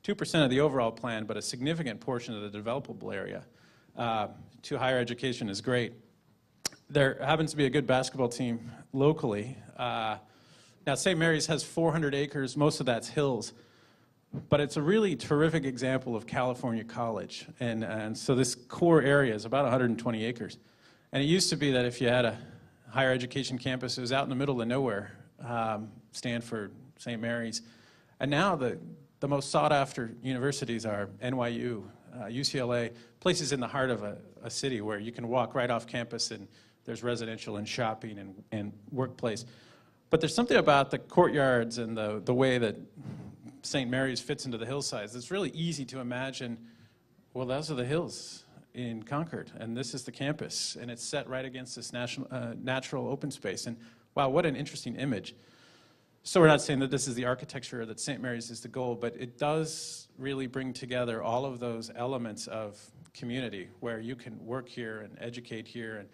2% of the overall plan, but a significant portion of the developable area to higher education is great. There happens to be a good basketball team locally. Now, St. Mary's has 400 acres. Most of that's hills. But it's a really terrific example of California college. And so this core area is about 120 acres. And it used to be that if you had a higher education campus, it was out in the middle of nowhere, Stanford, St. Mary's. And now the most sought-after universities are NYU, UCLA, places in the heart of a city where you can walk right off campus and there's residential and shopping and workplace. But there's something about the courtyards and the way that St. Mary's fits into the hillsides. It's really easy to imagine, well, those are the hills in Concord, and this is the campus, and it's set right against this natural open space. And wow, what an interesting image. So we're not saying that this is the architecture, that St. Mary's is the goal, but it does really bring together all of those elements of community where you can work here and educate here, and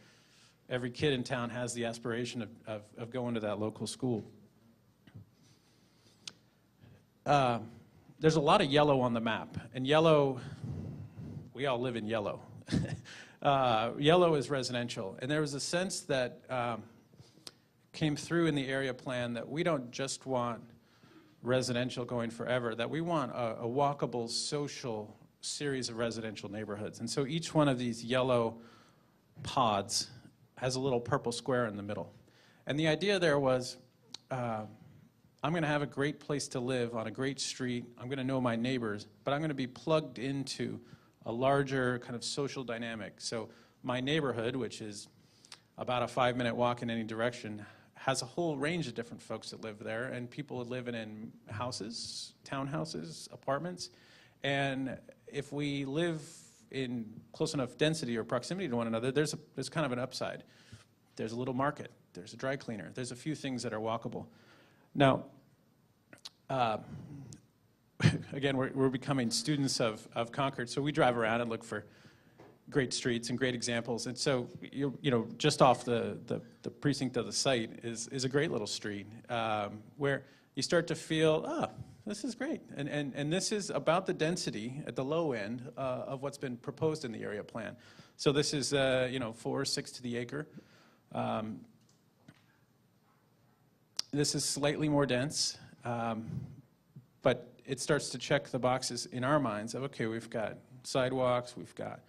every kid in town has the aspiration of going to that local school. There's a lot of yellow on the map, and yellow, we all live in yellow. Yellow is residential, and there was a sense that came through in the area plan that we don't just want residential going forever, that we want a walkable, social series of residential neighborhoods. And so each one of these yellow pods has a little purple square in the middle. And the idea there was, I'm going to have a great place to live on a great street. I'm going to know my neighbors, but I'm going to be plugged into a larger kind of social dynamic. So my neighborhood, which is about a 5-minute walk in any direction, has a whole range of different folks that live there, and people living in houses, townhouses, apartments. And if we live in close enough density or proximity to one another, there's kind of an upside. There's a little market. There's a dry cleaner. There's a few things that are walkable. Now, again, we're becoming students of Concord, so we drive around and look for great streets and great examples. And so, you know, just off the precinct of the site is a great little street where you start to feel, this is great. And this is about the density at the low end of what's been proposed in the area plan. So this is, 4 or 6 to the acre. This is slightly more dense, but it starts to check the boxes in our minds of, okay, we've got sidewalks, we've got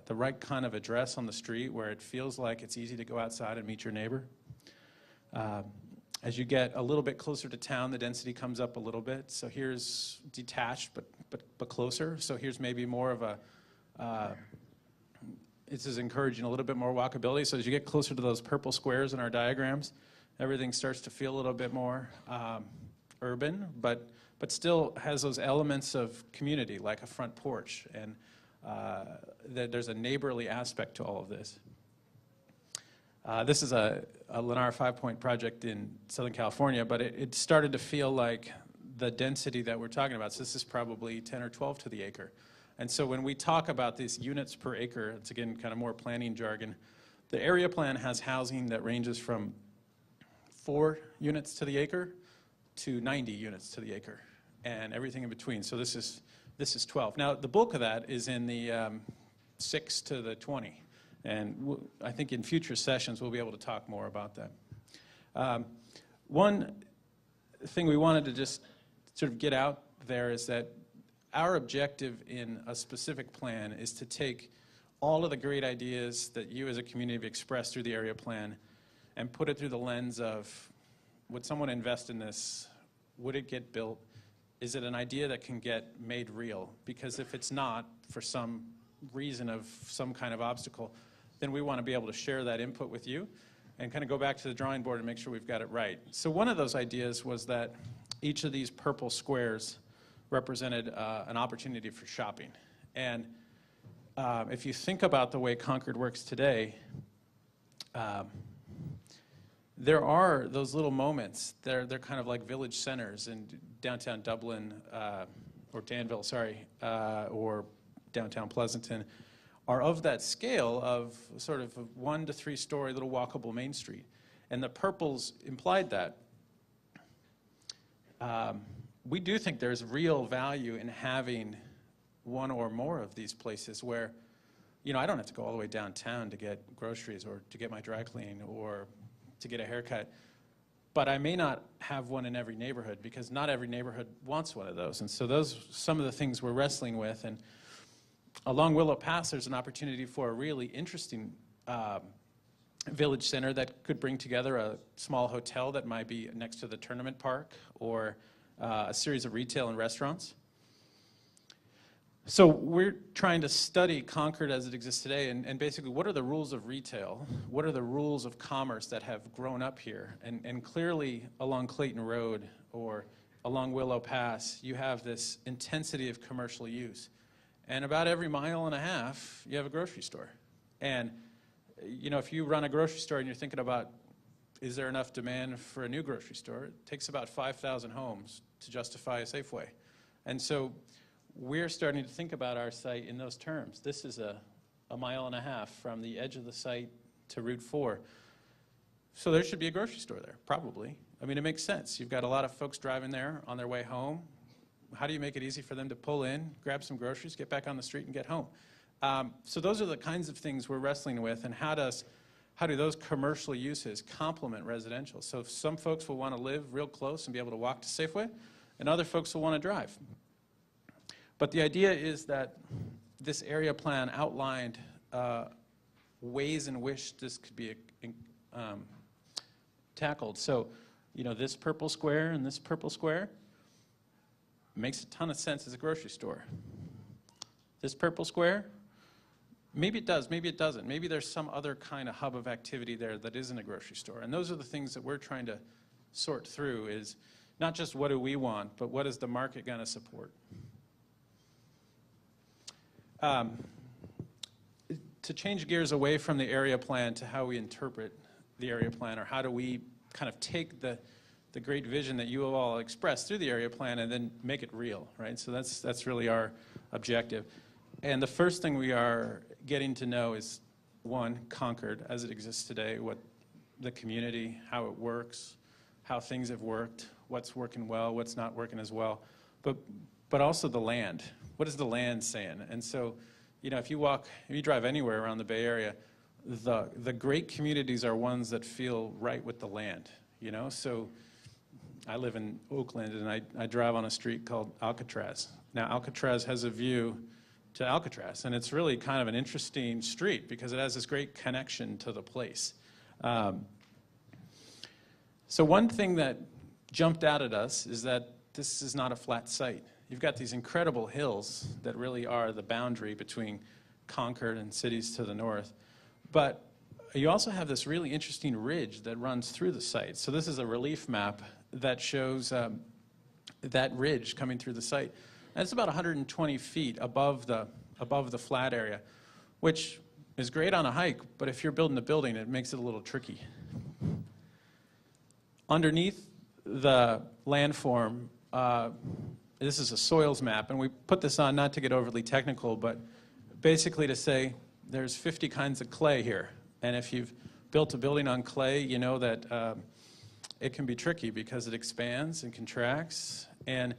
the right kind of address on the street where it feels like it's easy to go outside and meet your neighbor. As you get a little bit closer to town, the density comes up a little bit. So here's detached, but closer. So here's maybe more of a, this is encouraging a little bit more walkability. So as you get closer to those purple squares in our diagrams, everything starts to feel a little bit more urban, but still has those elements of community, like a front porch. And there's a neighborly aspect to all of this. This is a Lennar 5-point project in Southern California, but it started to feel like the density that we're talking about. So this is probably 10 or 12 to the acre. And so when we talk about these units per acre, it's again kind of more planning jargon. The area plan has housing that ranges from 4 units to the acre to 90 units to the acre, and everything in between. So this is 12. Now the bulk of that is in the 6 to the 20. And I think in future sessions, we'll be able to talk more about that. One thing we wanted to just sort of get out there is that our objective in a specific plan is to take all of the great ideas that you as a community have expressed through the area plan and put it through the lens of, would someone invest in this? Would it get built? Is it an idea that can get made real? Because if it's not, for some reason of some kind of obstacle, then we want to be able to share that input with you and kind of go back to the drawing board and make sure we've got it right. So one of those ideas was that each of these purple squares represented an opportunity for shopping. And if you think about the way Concord works today, there are those little moments. They're kind of like village centers in downtown Dublin, or Danville, sorry, or downtown Pleasanton, are of that scale of sort of a 1 to 3 story little walkable Main Street. And the purples implied that. We do think there's real value in having one or more of these places where, I don't have to go all the way downtown to get groceries or to get my dry cleaning or to get a haircut. But I may not have one in every neighborhood because not every neighborhood wants one of those. And so those are some of the things we're wrestling with. And along Willow Pass, there's an opportunity for a really interesting village center that could bring together a small hotel that might be next to the tournament park or a series of retail and restaurants. So we're trying to study Concord as it exists today and basically what are the rules of retail? What are the rules of commerce that have grown up here? And clearly along Clayton Road or along Willow Pass, you have this intensity of commercial use. And about every mile and a half, you have a grocery store. And, if you run a grocery store and you're thinking about, is there enough demand for a new grocery store? It takes about 5,000 homes to justify a Safeway. And so we're starting to think about our site in those terms. This is a mile and a half from the edge of the site to Route 4. So there should be a grocery store there, probably. I mean, it makes sense. You've got a lot of folks driving there on their way home. How do you make it easy for them to pull in, grab some groceries, get back on the street, and get home? So those are the kinds of things we're wrestling with, and how do those commercial uses complement residential? So some folks will want to live real close and be able to walk to Safeway, and other folks will want to drive. But the idea is that this area plan outlined ways in which this could be tackled. So, this purple square and this purple square makes a ton of sense as a grocery store. This purple square, maybe it does, maybe it doesn't. Maybe there's some other kind of hub of activity there that isn't a grocery store. And those are the things that we're trying to sort through is not just what do we want, but what is the market going to support? To change gears away from the area plan to how we interpret the area plan, or how do we kind of take the great vision that you all expressed through the area plan and then make it real, right? So that's really our objective. And the first thing we are getting to know is, one, Concord as it exists today, what the community, how it works, how things have worked, what's working well, what's not working as well, but also the land. What is the land saying? And so, if you drive anywhere around the Bay Area, the great communities are ones that feel right with the land, So I live in Oakland, and I drive on a street called Alcatraz. Now, Alcatraz has a view to Alcatraz, and it's really kind of an interesting street because it has this great connection to the place. So one thing that jumped out at us is that this is not a flat site. You've got these incredible hills that really are the boundary between Concord and cities to the north. But you also have this really interesting ridge that runs through the site. So this is a relief map that shows that ridge coming through the site. And it's about 120 feet above the flat area, which is great on a hike, but if you're building a building, it makes it a little tricky. Underneath the landform, this is a soils map, and we put this on not to get overly technical, but basically to say there's 50 kinds of clay here. And if you've built a building on clay, you know that it can be tricky because it expands and contracts. And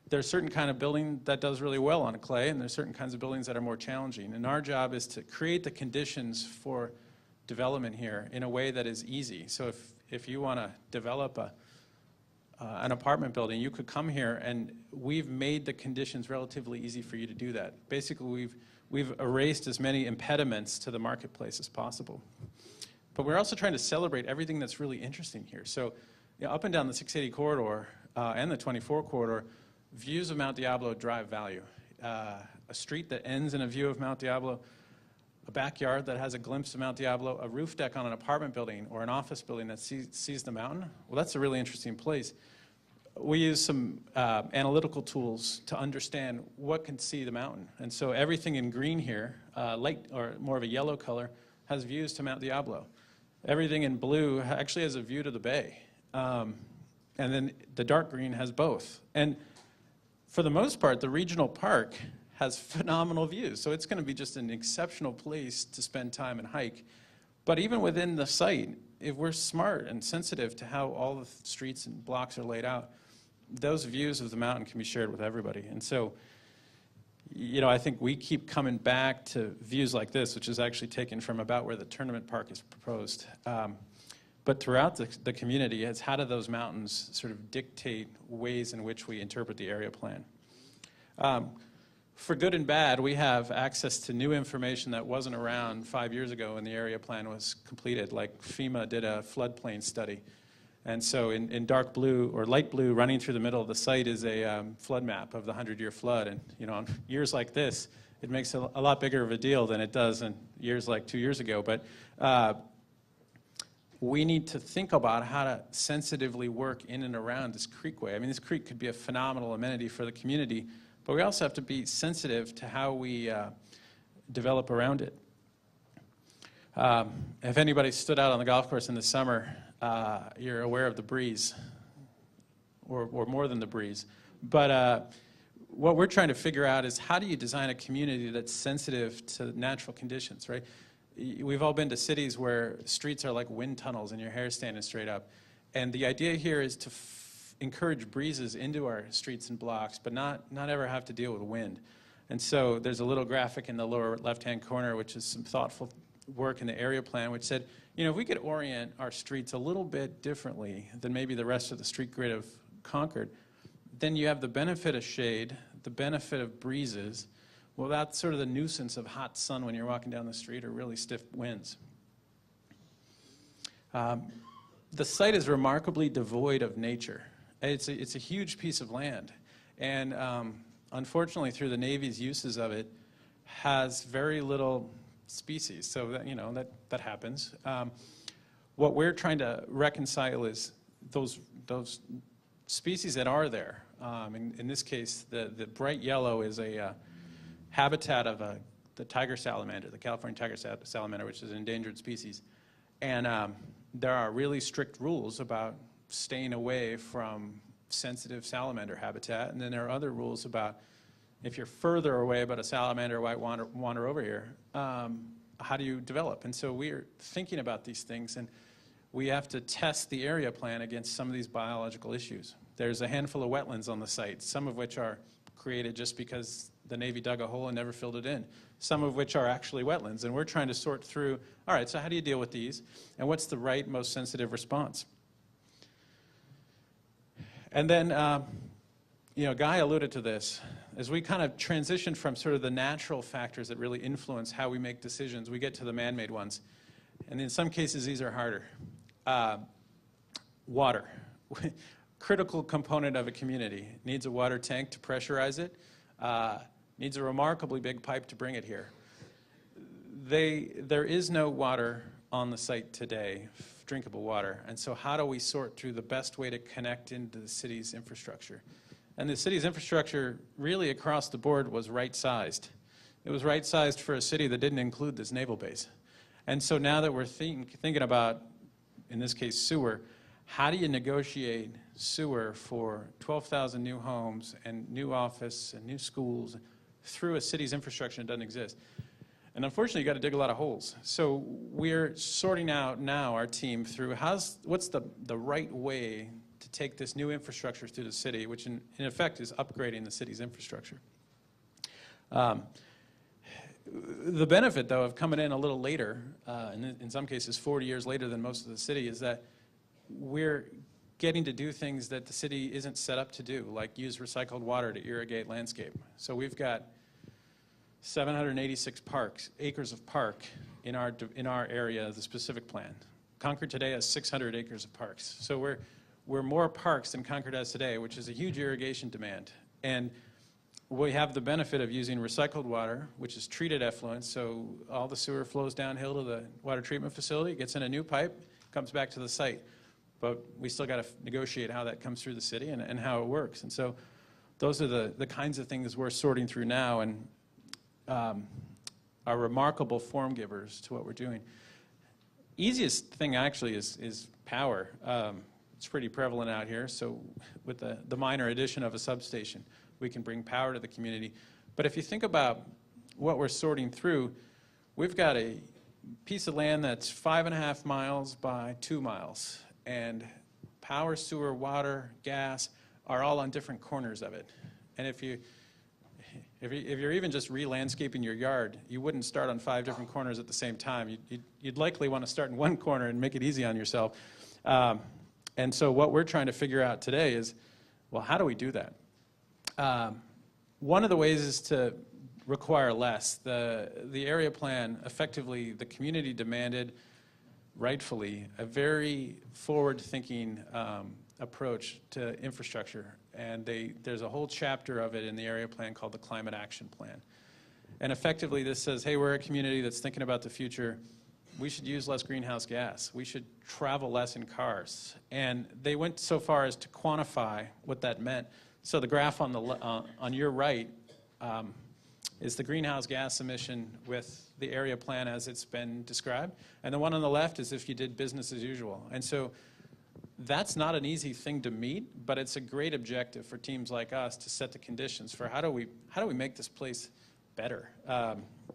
there's certain kind of building that does really well on clay, and there's certain kinds of buildings that are more challenging. And our job is to create the conditions for development here in a way that is easy. So if you want to develop an apartment building, you could come here, and we've made the conditions relatively easy for you to do that. Basically, we've erased as many impediments to the marketplace as possible. But we're also trying to celebrate everything that's really interesting here. So up and down the 680 corridor and the 24 corridor, views of Mount Diablo drive value. A street that ends in a view of Mount Diablo, a backyard that has a glimpse of Mount Diablo, a roof deck on an apartment building or an office building that sees the mountain, well, that's a really interesting place. We use some analytical tools to understand what can see the mountain. And so everything in green here, light or more of a yellow color, has views to Mount Diablo. Everything in blue actually has a view to the bay. And then the dark green has both. And for the most part, the regional park has phenomenal views. So it's going to be just an exceptional place to spend time and hike. But even within the site, if we're smart and sensitive to how all the streets and blocks are laid out, those views of the mountain can be shared with everybody. And so, I think we keep coming back to views like this, which is actually taken from about where the tournament park is proposed. But throughout the community, it's how do those mountains sort of dictate ways in which we interpret the area plan. For good and bad, we have access to new information that wasn't around 5 years ago when the area plan was completed, like FEMA did a floodplain study. And so in dark blue or light blue running through the middle of the site is a flood map of the 100-year flood. And on years like this, it makes a lot bigger of a deal than it does in years like 2 years ago. But we need to think about how to sensitively work in and around this creekway. I mean, this creek could be a phenomenal amenity for the community, but we also have to be sensitive to how we develop around it. If anybody stood out on the golf course in the summer, you're aware of the breeze, or more than the breeze. But what we're trying to figure out is how do you design a community that's sensitive to natural conditions, right? We've all been to cities where streets are like wind tunnels and your hair is standing straight up. And the idea here is to encourage breezes into our streets and blocks, but not ever have to deal with wind. And so there's a little graphic in the lower left-hand corner, which is some thoughtful work in the area plan, which said, if we could orient our streets a little bit differently than maybe the rest of the street grid of Concord, then you have the benefit of shade, the benefit of breezes, without sort of the nuisance of hot sun when you're walking down the street or really stiff winds. The site is remarkably devoid of nature. It's a huge piece of land. And unfortunately, through the Navy's uses of it, has very little species. So that happens. What we're trying to reconcile is those species that are there. In this case, the bright yellow is a habitat of the tiger salamander, the California tiger salamander, which is an endangered species. And there are really strict rules about staying away from sensitive salamander habitat. And then there are other rules about if you're further away but a salamander might wander over here, how do you develop? And so we're thinking about these things, and we have to test the area plan against some of these biological issues. There's a handful of wetlands on the site, some of which are created just because the Navy dug a hole and never filled it in, some of which are actually wetlands. And we're trying to sort through, all right, so how do you deal with these? And what's the right, most sensitive response? And then, Guy alluded to this. As we kind of transition from sort of the natural factors that really influence how we make decisions, we get to the man-made ones. And in some cases, these are harder. Water. Critical component of a community. Needs a water tank to pressurize it. Needs a remarkably big pipe to bring it here. There is no water on the site today, drinkable water. And so how do we sort through the best way to connect into the city's infrastructure? And the city's infrastructure really across the board was right-sized. It was right-sized for a city that didn't include this naval base. And so now that we're thinking about, in this case, sewer, how do you negotiate sewer for 12,000 new homes and new office and new schools through a city's infrastructure that doesn't exist? And unfortunately, you got to dig a lot of holes. So we're sorting out now, our team, through what's the right way to take this new infrastructure through the city, which in effect is upgrading the city's infrastructure. The benefit, though, of coming in a little later, and in some cases 40 years later than most of the city, is that we're getting to do things that the city isn't set up to do, like use recycled water to irrigate landscape. So we've got 786 acres of park in our area of the specific plan. Concord today has 600 acres of parks. So we're more parks than Concord has today, which is a huge irrigation demand. And we have the benefit of using recycled water, which is treated effluent, so all the sewer flows downhill to the water treatment facility, gets in a new pipe, comes back to the site. But we still got to negotiate how that comes through the city and how it works. And so those are the kinds of things we're sorting through now and are remarkable form givers to what we're doing. Easiest thing actually is power. It's pretty prevalent out here, so with the minor addition of a substation, we can bring power to the community. But if you think about what we're sorting through, we've got a piece of land that's 5.5 miles by 2 miles, and power, sewer, water, gas are all on different corners of it. And if you're even just re-landscaping your yard, you wouldn't start on 5 different corners at the same time. You'd likely want to start in one corner and make it easy on yourself. And so what we're trying to figure out today is, well, how do we do that? One of the ways is to require less. The area plan, effectively, the community demanded, rightfully, a very forward-thinking approach to infrastructure. And there's a whole chapter of it in the area plan called the Climate Action Plan. And effectively, this says, hey, we're a community that's thinking about the future. We should use less greenhouse gas. We should travel less in cars. And they went so far as to quantify what that meant. So the graph on your right is the greenhouse gas emission with the area plan as it's been described. And the one on the left is if you did business as usual. And so that's not an easy thing to meet, but it's a great objective for teams like us to set the conditions for how do we make this place better.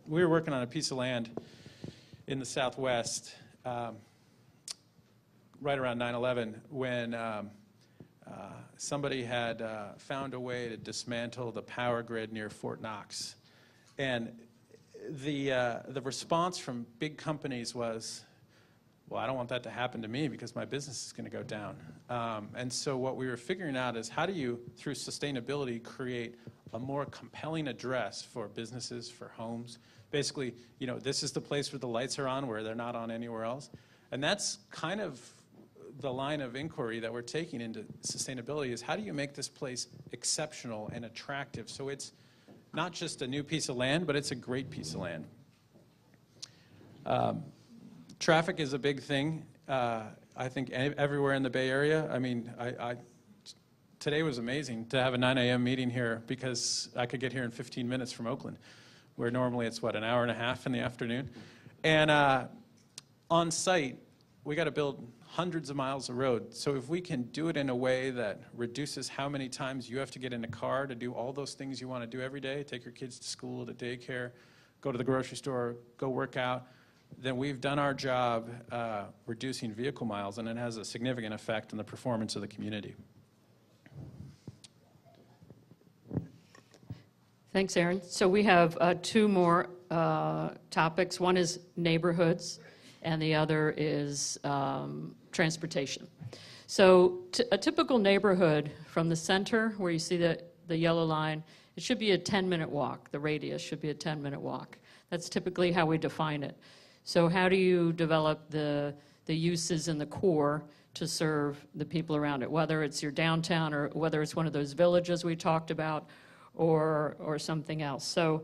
We were working on a piece of land in the Southwest right around 9/11 when somebody had found a way to dismantle the power grid near Fort Knox. And the response from big companies was, well, I don't want that to happen to me because my business is going to go down. And so what we were figuring out is how do you, through sustainability, create a more compelling address for businesses, for homes. Basically, this is the place where the lights are on, where they're not on anywhere else. And that's kind of the line of inquiry that we're taking into sustainability is how do you make this place exceptional and attractive so it's not just a new piece of land, but it's a great piece of land. Traffic is a big thing, I think, everywhere in the Bay Area. I mean, today was amazing to have a 9 a.m. meeting here because I could get here in 15 minutes from Oakland, where normally it's, an hour and a half in the afternoon. And on site, we got to build hundreds of miles of road. So if we can do it in a way that reduces how many times you have to get in a car to do all those things you want to do every day, take your kids to school, to daycare, go to the grocery store, go work out, then we've done our job reducing vehicle miles, and it has a significant effect on the performance of the community. Thanks, Erin. So we have two more topics. One is neighborhoods, and the other is transportation. So a typical neighborhood from the center, where you see the yellow line, it should be a 10-minute walk. The radius should be a 10-minute walk. That's typically how we define it. So how do you develop the uses in the core to serve the people around it, whether it's your downtown or whether it's one of those villages we talked about or something else. So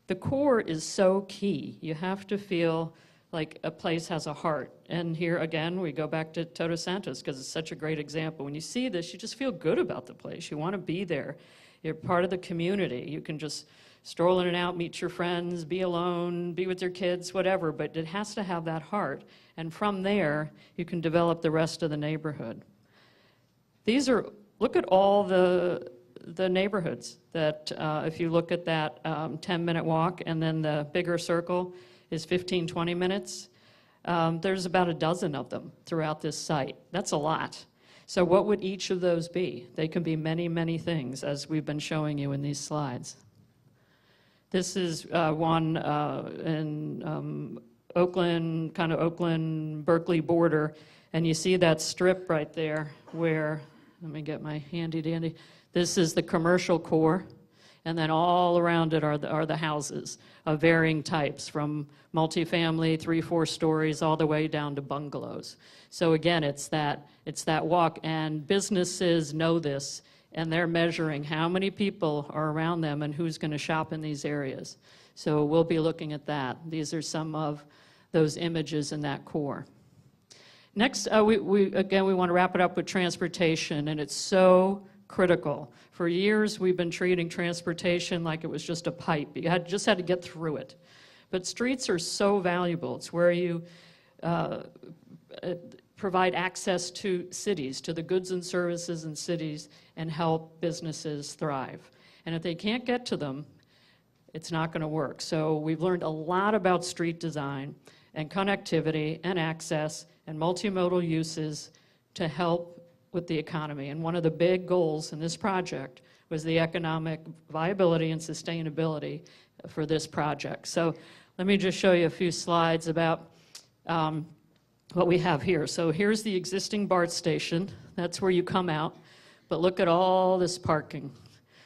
the core is so key. You have to feel like a place has a heart. And here again, we go back to Todos Santos because it's such a great example. When you see this, you just feel good about the place. You want to be there. You're part of the community. You can just stroll in and out, meet your friends, be alone, be with your kids, whatever, but it has to have that heart. And from there, you can develop the rest of the neighborhood. Look at all the neighborhoods that, if you look at that 10-minute walk, and then the bigger circle is 15, 20 minutes, there's about a dozen of them throughout this site. That's a lot. So what would each of those be? They can be many, many things, as we've been showing you in these slides. This is one in Oakland, kind of Oakland-Berkeley border, and you see that strip right there where, let me get my handy-dandy, this is the commercial core, and then all around it are the houses of varying types, from multifamily, 3-4 stories, all the way down to bungalows. So again, it's that walk, and businesses know this, and they're measuring how many people are around them and who's going to shop in these areas. So we'll be looking at that. These are some of those images in that core. Next, we want to wrap it up with transportation, and it's so critical. For years, we've been treating transportation like it was just a pipe. You just had to get through it. But streets are so valuable. It's where you provide access to cities, to the goods and services in cities, and help businesses thrive. And if they can't get to them, it's not going to work. So we've learned a lot about street design and connectivity and access and multimodal uses to help with the economy. And one of the big goals in this project was the economic viability and sustainability for this project. So let me just show you a few slides about what we have here. So here's the existing BART station. That's where you come out. But look at all this parking.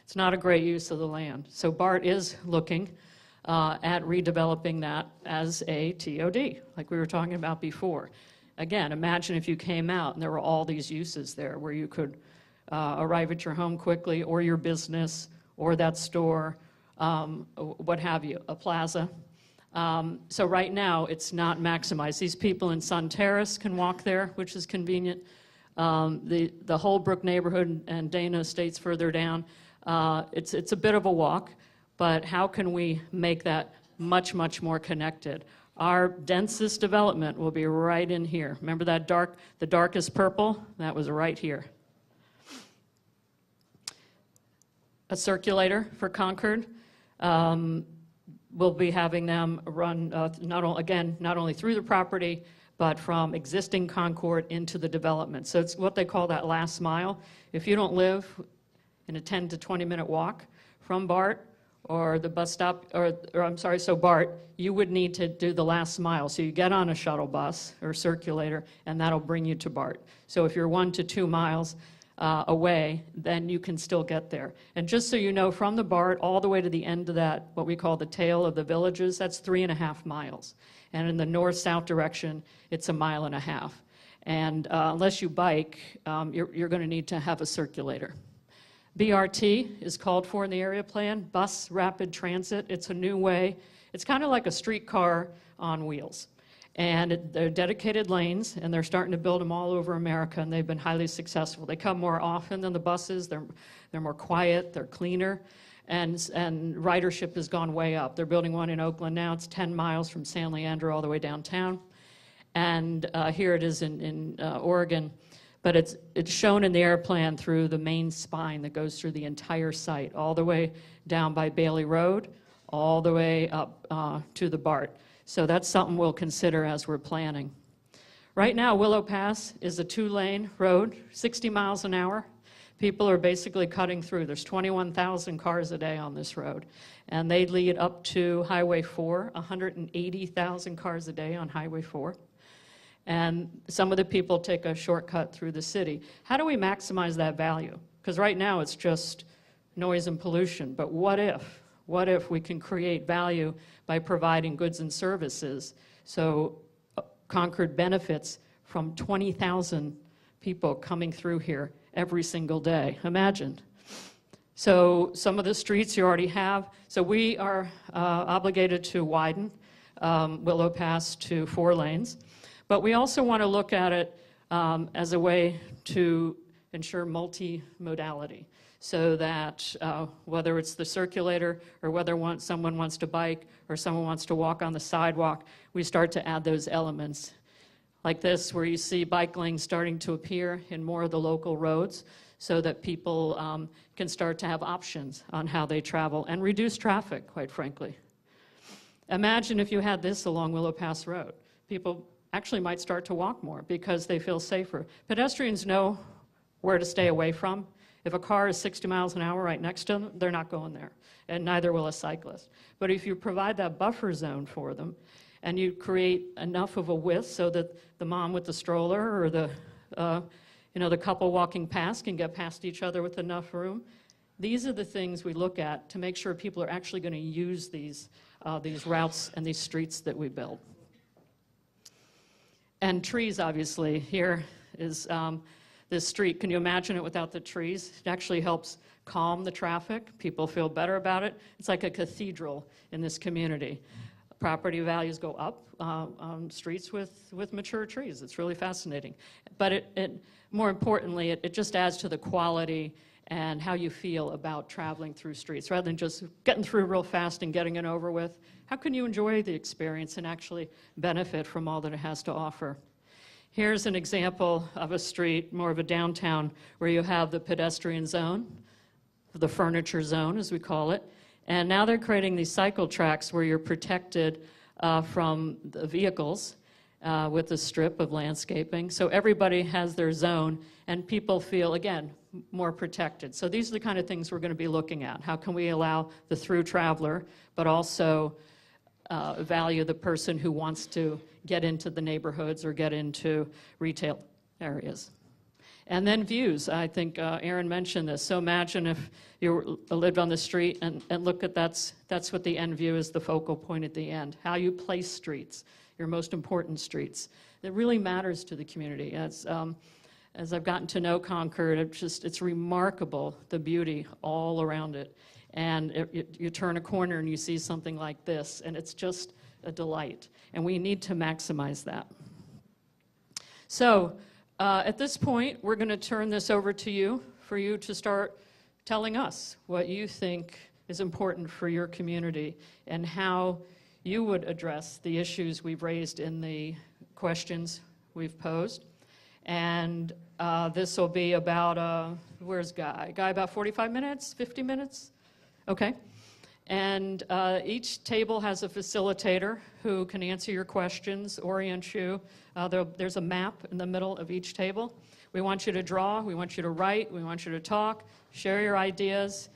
It's not a great use of the land. So BART is looking at redeveloping that as a TOD, like we were talking about before. Again, imagine if you came out and there were all these uses there where you could arrive at your home quickly, or your business, or that store, what have you, a plaza. So right now, it's not maximized. These people in Sun Terrace can walk there, which is convenient. The Holbrook neighborhood and Dana Estates further down, it's a bit of a walk, but how can we make that much, much more connected? Our densest development will be right in here. Remember that the darkest purple? That was right here. A circulator for Concord. We'll be having them run, not only through the property, but from existing Concord into the development. So it's what they call that last mile. If you don't live in a 10 to 20 minute walk from BART or the bus stop, so BART, you would need to do the last mile. So you get on a shuttle bus or circulator, and that'll bring you to BART. So if you're 1 to 2 miles away, then you can still get there. And just so you know, from the BART all the way to the end of that, what we call the tail of the villages, that's 3.5 miles. And in the north-south direction, it's 1.5 miles. And unless you bike, you're going to need to have a circulator. BRT is called for in the area plan, bus rapid transit. It's a new way. It's kind of like a streetcar on wheels. And they're dedicated lanes, and they're starting to build them all over America, and they've been highly successful. They come more often than the buses. They're more quiet. They're cleaner. And ridership has gone way up. They're building one in Oakland now. It's 10 miles from San Leandro all the way downtown. And here it is in Oregon. But it's shown in the air plan through the main spine that goes through the entire site, all the way down by Bailey Road, all the way up to the BART. So that's something we'll consider as we're planning. Right now, Willow Pass is a 2-lane road, 60 miles an hour. People are basically cutting through. There's 21,000 cars a day on this road, and they lead up to Highway 4, 180,000 cars a day on Highway 4. And some of the people take a shortcut through the city. How do we maximize that value? Because right now it's just noise and pollution, but what if we can create value by providing goods and services so Concord benefits from 20,000 people coming through here every single day? Imagine. So some of the streets you already have. So we are obligated to widen Willow Pass to 4 lanes. But we also want to look at it as a way to ensure multimodality, so that whether it's the circulator or whether someone wants to bike or someone wants to walk on the sidewalk, we start to add those elements. Like this, where you see bike lanes starting to appear in more of the local roads, so that people can start to have options on how they travel and reduce traffic, quite frankly. Imagine if you had this along Willow Pass Road. People actually might start to walk more because they feel safer. Pedestrians know where to stay away from. If a car is 60 miles an hour right next to them, they're not going there, and neither will a cyclist. But if you provide that buffer zone for them, and you create enough of a width so that the mom with the stroller or the couple walking past can get past each other with enough room, these are the things we look at to make sure people are actually going to use these routes and these streets that we build. And trees, obviously. Here is this street. Can you imagine it without the trees? It actually helps calm the traffic. People feel better about it. It's like a cathedral in this community. Property values go up on streets with mature trees. It's really fascinating. But it more importantly, it just adds to the quality and how you feel about traveling through streets. Rather than just getting through real fast and getting it over with, how can you enjoy the experience and actually benefit from all that it has to offer? Here's an example of a street, more of a downtown, where you have the pedestrian zone, the furniture zone, as we call it. And now they're creating these cycle tracks where you're protected from the vehicles with a strip of landscaping. So everybody has their zone, and people feel, again, more protected. So these are the kind of things we're going to be looking at. How can we allow the through traveler, but also value the person who wants to get into the neighborhoods or get into retail areas? And then views. I think Aaron mentioned this. So imagine if you lived on the street and look at that's what the end view is, the focal point at the end. How you place streets, your most important streets. It really matters to the community. As I've gotten to know Concord, it's remarkable, the beauty all around it. And you turn a corner and you see something like this, and it's just a delight. And we need to maximize that. So at this point, we're going to turn this over to you for you to start telling us what you think is important for your community and how you would address the issues we've raised in the questions we've posed. And this will be about, where's Guy? Guy, about 45 minutes, 50 minutes? Okay. And each table has a facilitator who can answer your questions, orient you. There's a map in the middle of each table. We want you to draw, we want you to write, we want you to talk, share your ideas.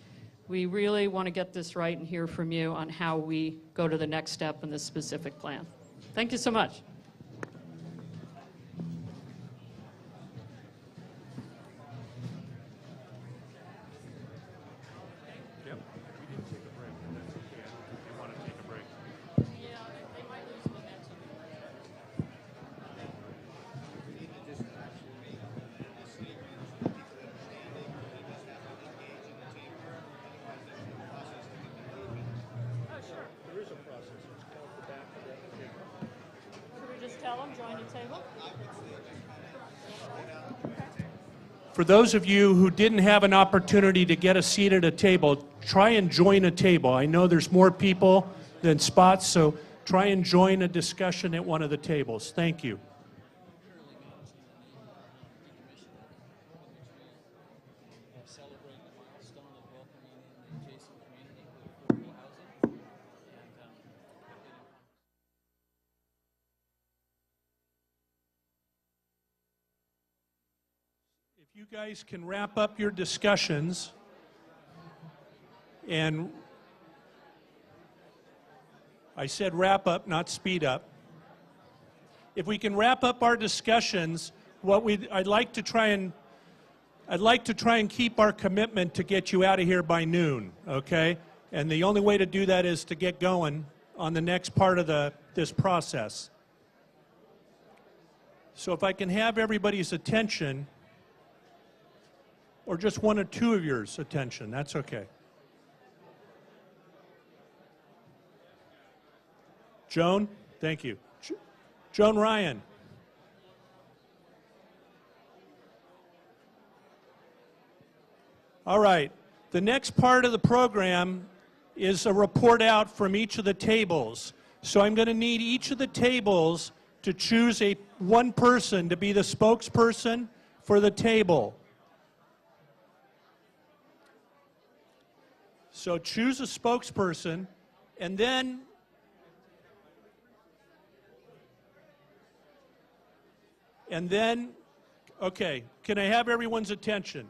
We really want to get this right and hear from you on how we go to the next step in this specific plan. Thank you so much. For those of you who didn't have an opportunity to get a seat at a table, try and join a table. I know there's more people than spots, so try and join a discussion at one of the tables. Thank you. you guys can wrap up your discussions and I said wrap up, not speed up. If we can wrap up our discussions, I'd like to try and keep our commitment to get you out of here by noon, okay? And the only way to do that is to get going on the next part of this process. So if I can have everybody's attention, or just one or two of yours attention, that's okay. Joan, thank you. Joan Ryan. All right, the next part of the program is a report out from each of the tables. So I'm going to need each of the tables to choose one person to be the spokesperson for the table. So choose a spokesperson, and then okay, can I have everyone's attention?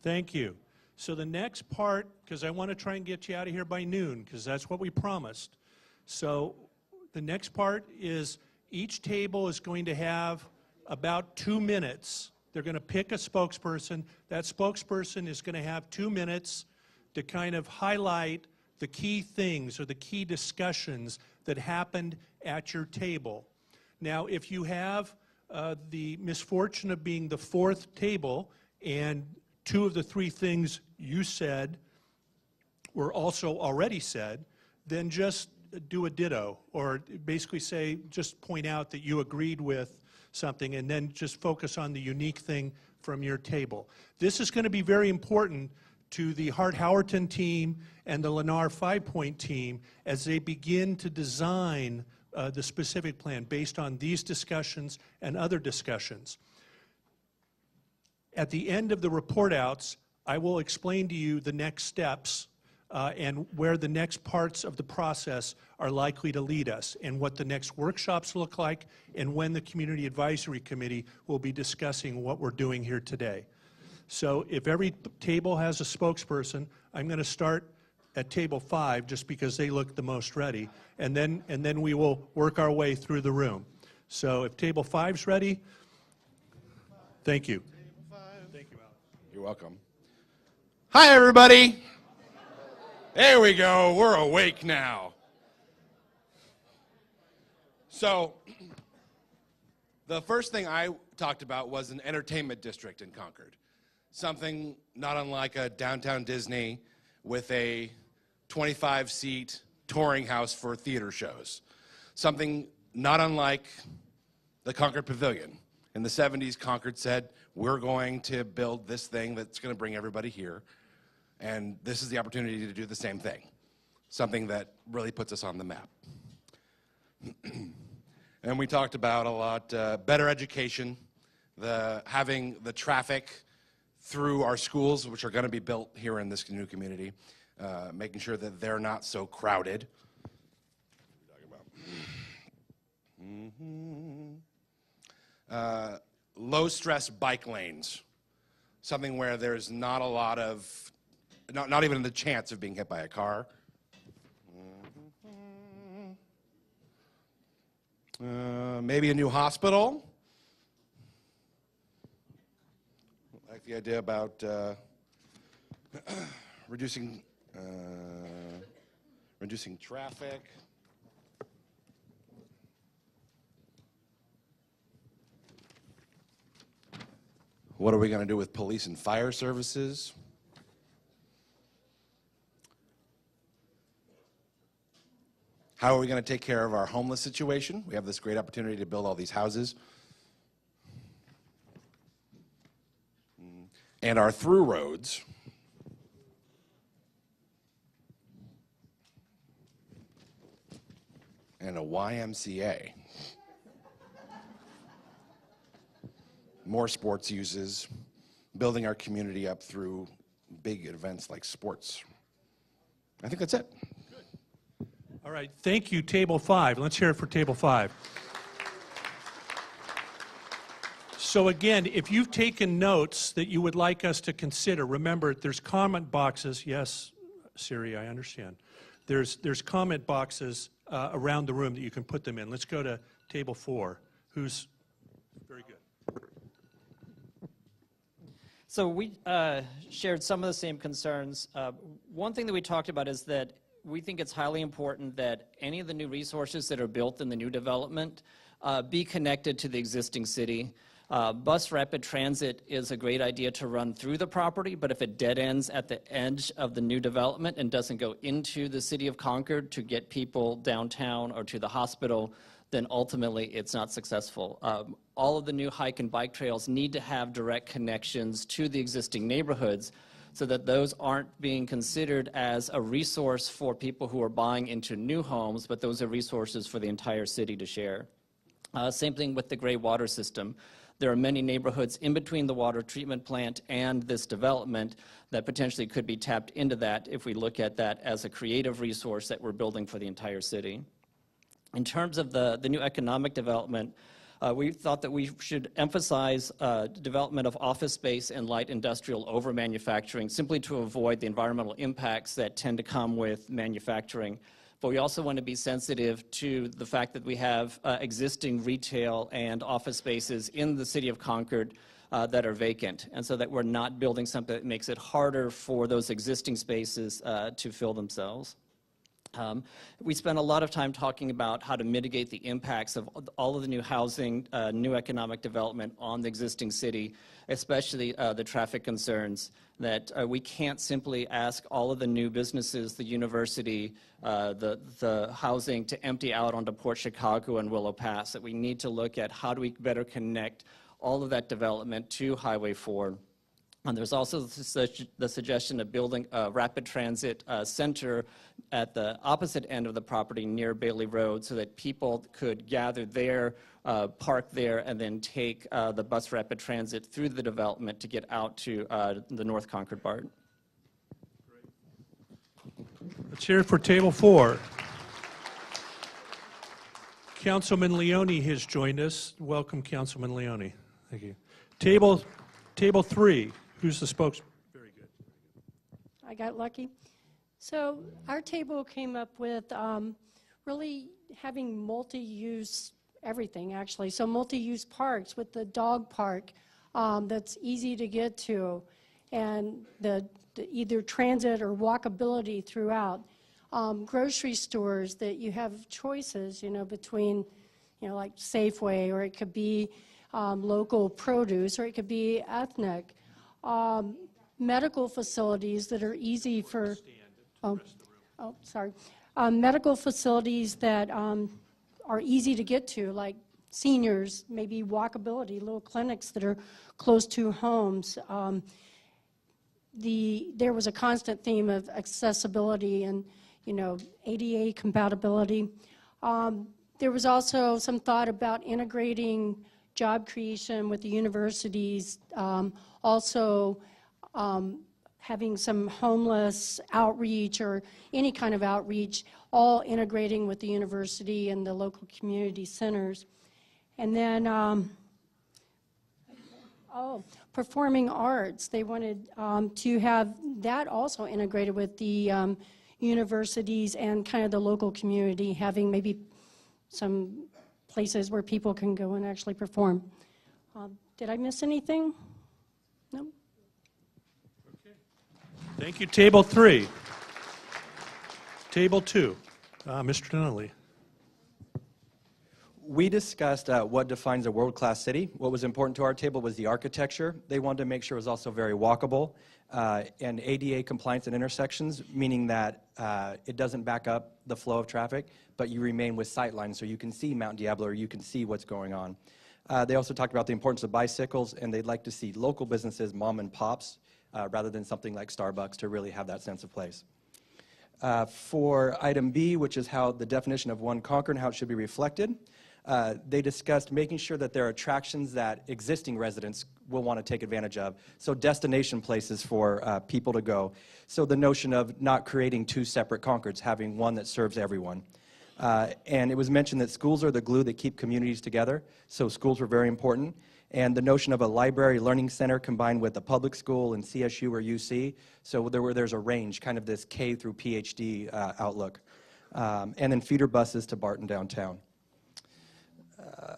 Thank you. So the next part, because I want to try and get you out of here by noon, because that's what we promised. So the next part is each table is going to have about 2 minutes. They're going to pick a spokesperson. That spokesperson is going to have 2 minutes to kind of highlight the key things or the key discussions that happened at your table. Now, if you have the misfortune of being the fourth table and 2 of the 3 things you said were also already said, then just do a ditto, or basically say, just point out that you agreed with something and then just focus on the unique thing from your table. This is going to be very important to the Hart-Howerton team and the Lennar 5-Point team as they begin to design the specific plan based on these discussions and other discussions. At the end of the report outs, I will explain to you the next steps and where the next parts of the process are likely to lead us, and what the next workshops look like, and when the Community Advisory Committee will be discussing what we're doing here today. So if every table has a spokesperson, I'm going to start at table 5 just because they look the most ready, and then we will work our way through the room. So if table 5's ready, thank you. Thank you, Alex. You're welcome. Hi, everybody. There we go. We're awake now. So the first thing I talked about was an entertainment district in Concord. Something not unlike a downtown Disney with a 25-seat touring house for theater shows. Something not unlike the Concord Pavilion. In the 70s, Concord said, we're going to build this thing that's going to bring everybody here, and this is the opportunity to do the same thing. Something that really puts us on the map. And we talked about a lot, better education, having the traffic through our schools, which are going to be built here in this new community, making sure that they're not so crowded. Low-stress bike lanes, something where there's not a lot of, not even the chance of being hit by a car. Maybe a new hospital. I like the idea about reducing traffic. What are we going to do with police and fire services? How are we going to take care of our homeless situation? We have this great opportunity to build all these houses. And our through roads. And a YMCA. More sports uses, building our community up through big events like sports. I think that's it. All right, thank you, Table 5. Let's hear it for Table 5. So again, if you've taken notes that you would like us to consider, remember there's comment boxes. Yes, Siri, I understand. There's comment boxes around the room that you can put them in. Let's go to Table 4. Who's very good? So we shared some of the same concerns. One thing that we talked about is that we think it's highly important that any of the new resources that are built in the new development be connected to the existing city. Bus rapid transit is a great idea to run through the property, but if it dead ends at the edge of the new development and doesn't go into the city of Concord to get people downtown or to the hospital, then ultimately it's not successful. All of the new hike and bike trails need to have direct connections to the existing neighborhoods so that those aren't being considered as a resource for people who are buying into new homes, but those are resources for the entire city to share. Same thing with the gray water system. There are many neighborhoods in between the water treatment plant and this development that potentially could be tapped into that if we look at that as a creative resource that we're building for the entire city. In terms of the new economic development, we thought that we should emphasize development of office space and light industrial over manufacturing simply to avoid the environmental impacts that tend to come with manufacturing. But we also want to be sensitive to the fact that we have existing retail and office spaces in the city of Concord that are vacant, and so that we're not building something that makes it harder for those existing spaces to fill themselves. We spent a lot of time talking about how to mitigate the impacts of all of the new housing, new economic development on the existing city, especially the traffic concerns, that we can't simply ask all of the new businesses, the university, the housing to empty out onto Port Chicago and Willow Pass, that we need to look at how do we better connect all of that development to Highway 4. And there's also the suggestion of building a rapid transit center at the opposite end of the property near Bailey Road so that people could gather there, park there, and then take the bus rapid transit through the development to get out to the North Concord BART. Let's hear it for Table 4. Councilman Leone has joined us. Welcome, Councilman Leone. Thank you. Table 3. Who's the spokesman? Very good. I got lucky. So our table came up with really having multi-use everything, actually. So multi-use parks with the dog park that's easy to get to, and the either transit or walkability throughout. Grocery stores that you have choices, between, like Safeway, or it could be local produce, or it could be ethnic. Medical facilities that are easy for, medical facilities that are easy to get to, like seniors, maybe walkability, little clinics that are close to homes. There was a constant theme of accessibility and, ADA compatibility. There was also some thought about integrating job creation with the universities, also having some homeless outreach or any kind of outreach, all integrating with the university and the local community centers. And then, performing arts. They wanted to have that also integrated with the universities and kind of the local community, having maybe some places where people can go and actually perform. Did I miss anything? No? Okay. Thank you. Table 3. Table 2. Mr. Donnelly. We discussed what defines a world-class city. What was important to our table was the architecture. They wanted to make sure it was also very walkable and ADA compliance at intersections, meaning that it doesn't back up the flow of traffic, but you remain with sight lines so you can see Mount Diablo or you can see what's going on. They also talked about the importance of bicycles, and they'd like to see local businesses, mom and pops, rather than something like Starbucks, to really have that sense of place. For item B, which is how the definition of One Concord and how it should be reflected, they discussed making sure that there are attractions that existing residents will want to take advantage of, so destination places for people to go. So the notion of not creating two separate Concords, having one that serves everyone. And it was mentioned that schools are the glue that keep communities together, so schools were very important. And the notion of a library learning center combined with a public school in CSU or UC, so there's a range, kind of this K through PhD outlook. And then feeder buses to Barton downtown.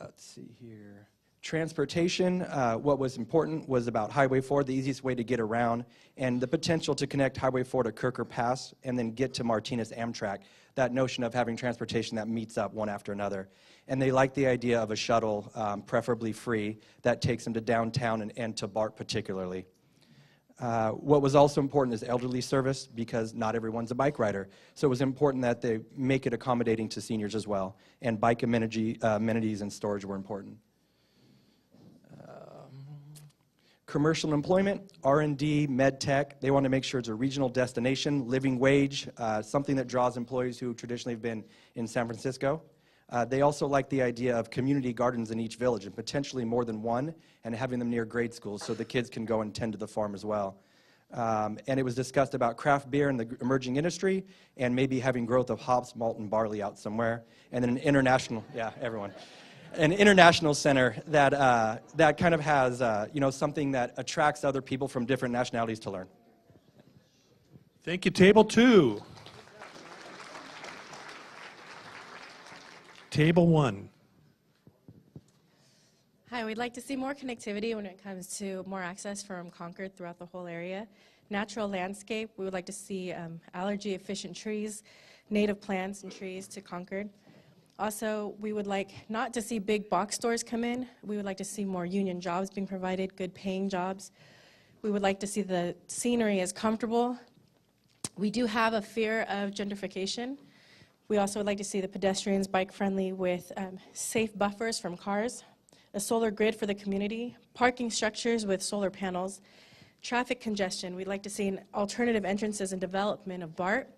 Let's see here. Transportation, what was important was about Highway 4, the easiest way to get around, and the potential to connect Highway 4 to Kirker Pass and then get to Martinez Amtrak, that notion of having transportation that meets up one after another. And they like the idea of a shuttle, preferably free, that takes them to downtown and to BART particularly. What was also important is elderly service, because not everyone's a bike rider. So it was important that they make it accommodating to seniors as well. And bike amenities and storage were important. Commercial employment, R&D, med tech, they want to make sure it's a regional destination, living wage, something that draws employees who traditionally have been in San Francisco. They also like the idea of community gardens in each village, and potentially more than one, and having them near grade schools so the kids can go and tend to the farm as well. And it was discussed about craft beer in the emerging industry, and maybe having growth of hops, malt, and barley out somewhere. And then an international, yeah, everyone. An international center that kind of has, something that attracts other people from different nationalities to learn. Thank you, Table 2. Table 1. Hi, we'd like to see more connectivity when it comes to more access from Concord throughout the whole area. Natural landscape, we would like to see allergy-efficient trees, native plants and trees to Concord. Also, we would like not to see big box stores come in. We would like to see more union jobs being provided, good paying jobs. We would like to see the scenery as comfortable. We do have a fear of gentrification. We also would like to see the pedestrians bike-friendly with safe buffers from cars, a solar grid for the community, parking structures with solar panels, traffic congestion. We'd like to see alternative entrances and development of BART.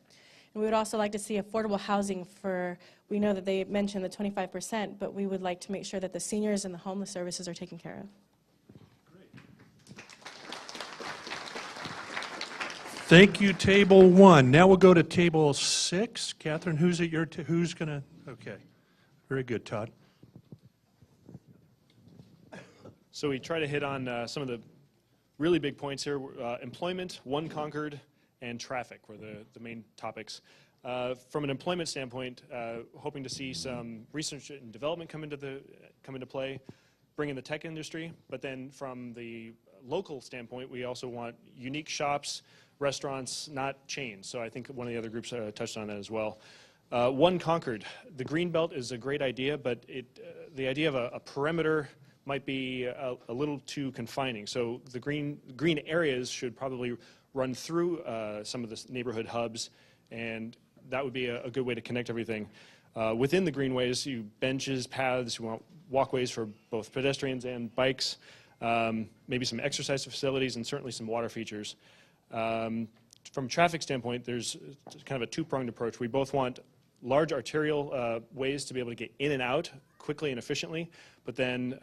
And we would also like to see affordable housing for, we know that they mentioned the 25%, but we would like to make sure that the seniors and the homeless services are taken care of. Thank you, Table 1. Now we'll go to Table 6. Catherine, who's at your, who's going to, okay. Very good, Todd. So we try to hit on some of the really big points here. Employment, One Concord, and traffic were the main topics. From an employment standpoint, hoping to see some research and development come into play, bring in the tech industry. But then from the local standpoint, we also want unique shops, restaurants, not chains. So I think one of the other groups touched on that as well. One Concord, the green belt is a great idea, but the idea of a perimeter might be a little too confining. So the green areas should probably run through some of the neighborhood hubs, and that would be a good way to connect everything. Within the greenways, benches, paths, you want walkways for both pedestrians and bikes, maybe some exercise facilities, and certainly some water features. From a traffic standpoint, there's kind of a two-pronged approach. We both want large arterial ways to be able to get in and out quickly and efficiently, but then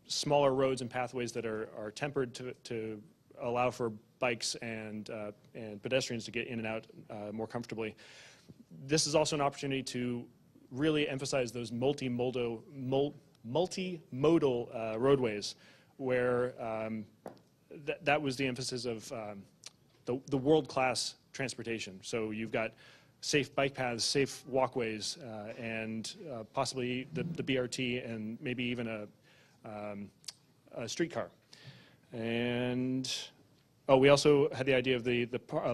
smaller roads and pathways that are tempered to allow for bikes and pedestrians to get in and out more comfortably. This is also an opportunity to really emphasize those multimodal roadways, where that was the emphasis of the world-class transportation. So you've got safe bike paths, safe walkways, and possibly the BRT, and maybe even a streetcar. And we also had the idea of the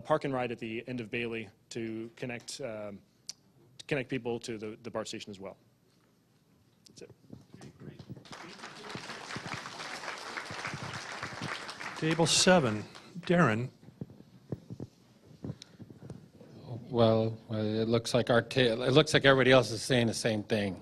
park and ride at the end of Bailey to connect people to the BART station as well. That's it. Table 7. Darren. Well, it looks like everybody else is saying the same thing.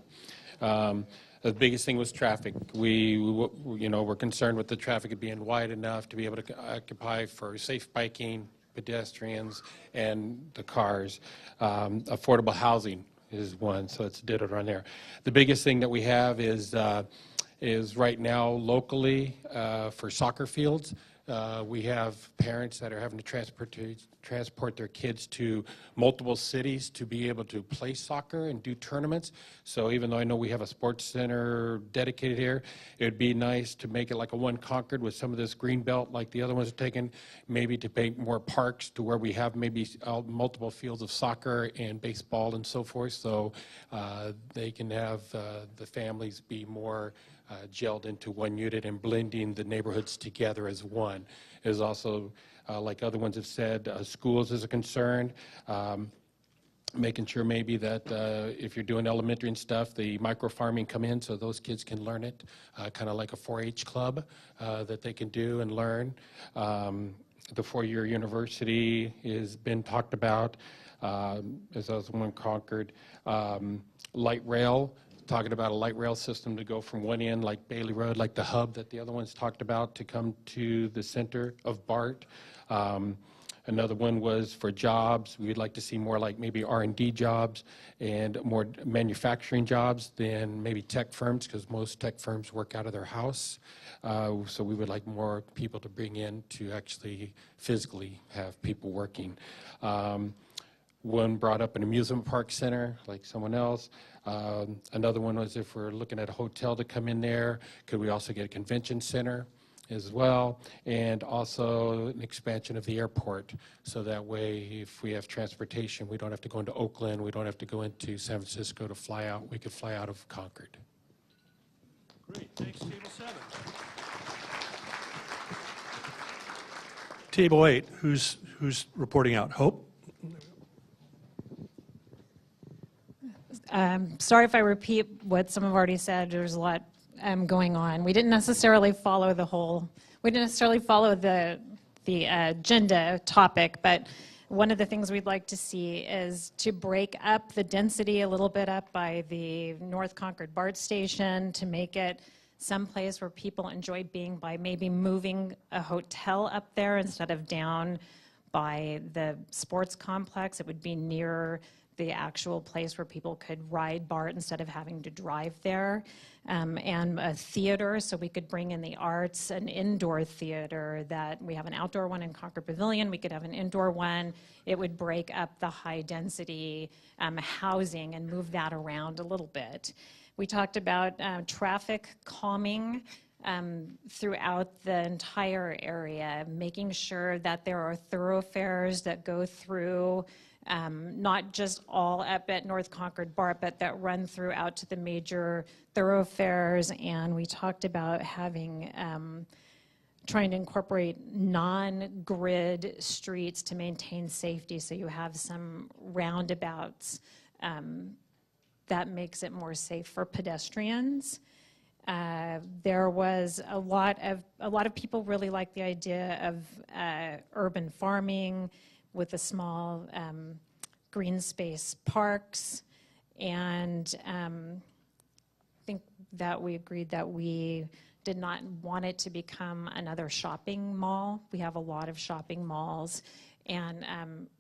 The biggest thing was traffic. We're concerned with the traffic being wide enough to be able to occupy for safe biking, pedestrians, and the cars. Affordable housing is one, so it's ditto right there. The biggest thing that we have is right now locally for soccer fields. We have parents that are having to transport their kids to multiple cities to be able to play soccer and do tournaments. So even though I know we have a sports center dedicated here, it would be nice to make it like a one Concord with some of this green belt like the other ones are taking, maybe to make more parks to where we have maybe multiple fields of soccer and baseball and so forth, so they can have the families be more gelled into one unit and blending the neighborhoods together as one. Is also, like other ones have said, schools is a concern. Making sure maybe that if you're doing elementary and stuff, the micro farming come in so those kids can learn it, kind of like a 4-H club that they can do and learn. The 4-year university has been talked about, as I was one Concord. Light rail, talking about a light rail system to go from one end, like Bailey Road, like the hub that the other ones talked about, to come to the center of BART. Another one was for jobs. We'd like to see more like maybe R&D jobs and more manufacturing jobs than maybe tech firms, because most tech firms work out of their house. So we would like more people to bring in to actually physically have people working. One brought up an amusement park center, like someone else. Another one was if we're looking at a hotel to come in there, could we also get a convention center as well, and also an expansion of the airport, so that way if we have transportation, we don't have to go into Oakland, we don't have to go into San Francisco to fly out, we could fly out of Concord. Great, thanks. Table 7. Table 8, who's reporting out? Hope? Sorry if I repeat what some have already said. There's a lot going on. We didn't necessarily follow the agenda topic, but one of the things we'd like to see is to break up the density a little bit up by the North Concord BART station, to make it someplace where people enjoy being, by maybe moving a hotel up there instead of down by the sports complex. It would be near the actual place where people could ride BART instead of having to drive there. And a theater, so we could bring in the arts, an indoor theater that we have an outdoor one in Concord Pavilion, we could have an indoor one. It would break up the high density housing and move that around a little bit. We talked about traffic calming throughout the entire area, making sure that there are thoroughfares that go through, not just all up at North Concord BART, but that run throughout to the major thoroughfares. And we talked about having, trying to incorporate non-grid streets to maintain safety, so you have some roundabouts that makes it more safe for pedestrians. There was a lot of people really like the idea of urban farming with the small green space parks, and I think that we agreed that we did not want it to become another shopping mall. We have a lot of shopping malls, and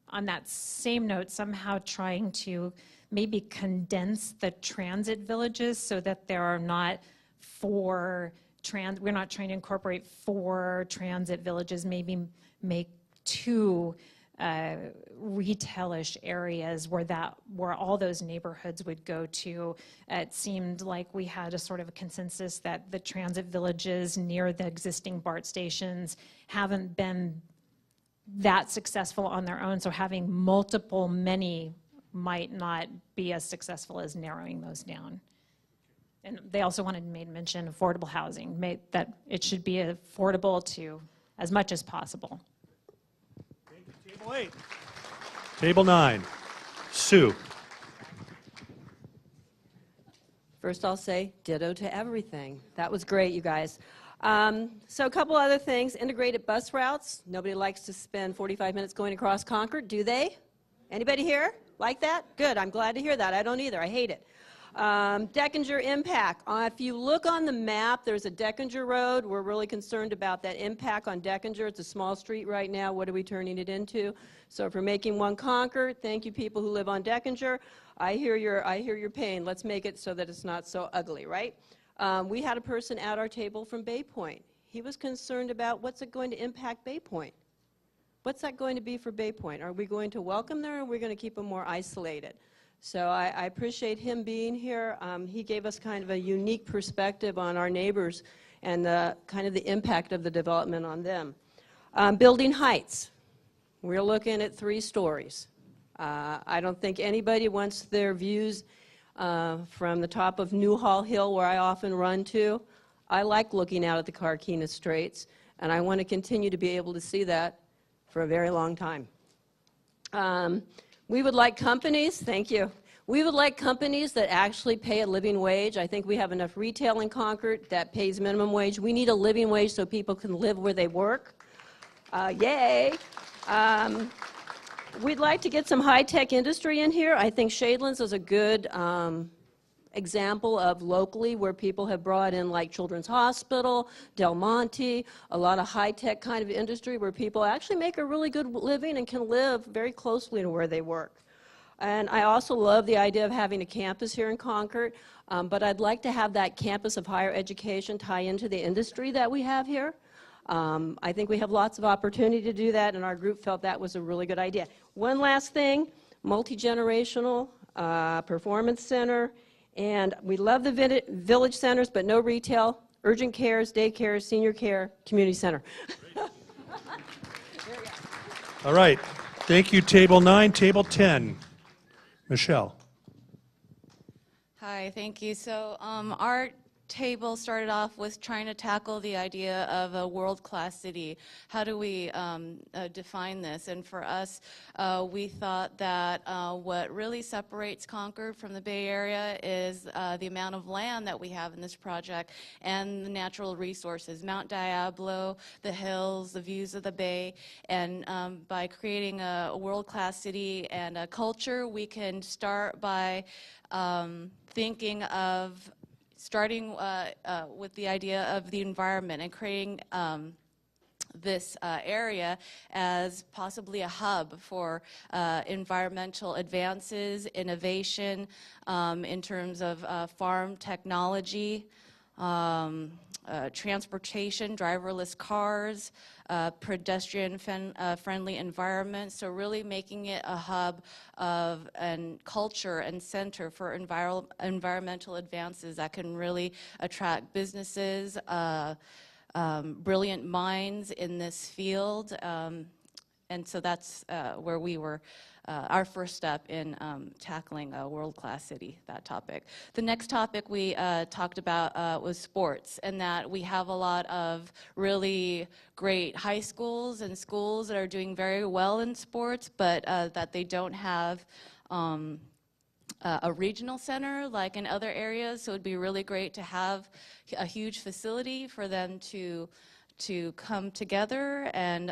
on that same note, somehow trying to maybe condense the transit villages so that there are not we're not trying to incorporate 4 transit villages, maybe make 2 retailish areas where all those neighborhoods would go to. It seemed like we had a sort of a consensus that the transit villages near the existing BART stations haven't been that successful on their own, so having many might not be as successful as narrowing those down. And they also wanted to mention affordable housing, that it should be affordable to as much as possible. Thank you. Table 8. Table 9. Sue. First, I'll say ditto to everything. That was great, you guys. So a couple other things. Integrated bus routes. Nobody likes to spend 45 minutes going across Concord, do they? Anybody here like that? Good, I'm glad to hear that. I don't either, I hate it. Deckinger impact. If you look on the map, there's a Deckinger Road. We're really concerned about that impact on Deckinger. It's a small street right now. What are we turning it into? So if we're making one Concord, thank you people who live on Deckinger. I hear your pain. Let's make it so that it's not so ugly, right? We had a person at our table from Bay Point. He was concerned about what's it going to impact Bay Point. What's that going to be for Bay Point? Are we going to welcome them, or are we going to keep them more isolated? So I appreciate him being here. He gave us kind of a unique perspective on our neighbors and kind of the impact of the development on them. Building heights. We're looking at 3 stories. I don't think anybody wants their views from the top of Newhall Hill, where I often run to. I like looking out at the Carquinez Straits, and I want to continue to be able to see that for a very long time. We would like companies, thank you. We would like companies that actually pay a living wage. I think we have enough retail in Concord that pays minimum wage. We need a living wage so people can live where they work. Yay. We'd like to get some high-tech industry in here. I think Shadelands is a good example of locally where people have brought in like Children's Hospital, Del Monte, a lot of high-tech kind of industry where people actually make a really good living and can live very closely to where they work. And I also love the idea of having a campus here in Concord, but I'd like to have that campus of higher education tie into the industry that we have here. I think we have lots of opportunity to do that, and our group felt that was a really good idea. One last thing, multi-generational performance center, and we love the village centers, but no retail, urgent cares, daycares, senior care, community center. All right. Thank you, Table 9. Table 10. Michelle. Hi, thank you. So our table started off with trying to tackle the idea of a world-class city. How do we define this? And for us, we thought that what really separates Concord from the Bay Area is the amount of land that we have in this project and the natural resources, Mount Diablo, the hills, the views of the bay. And by creating a world-class city and a culture, we can start by thinking of starting with the idea of the environment and creating this area as possibly a hub for environmental advances, innovation in terms of farm technology, transportation, driverless cars, pedestrian-friendly environment. So really making it a hub of and culture and center for environmental advances that can really attract businesses, brilliant minds in this field. And so that's where we were, our first step in tackling a world-class city, that topic. The next topic we talked about was sports, and that we have a lot of really great high schools and schools that are doing very well in sports, but that they don't have a regional center like in other areas. So it'd be really great to have a huge facility for them to come together and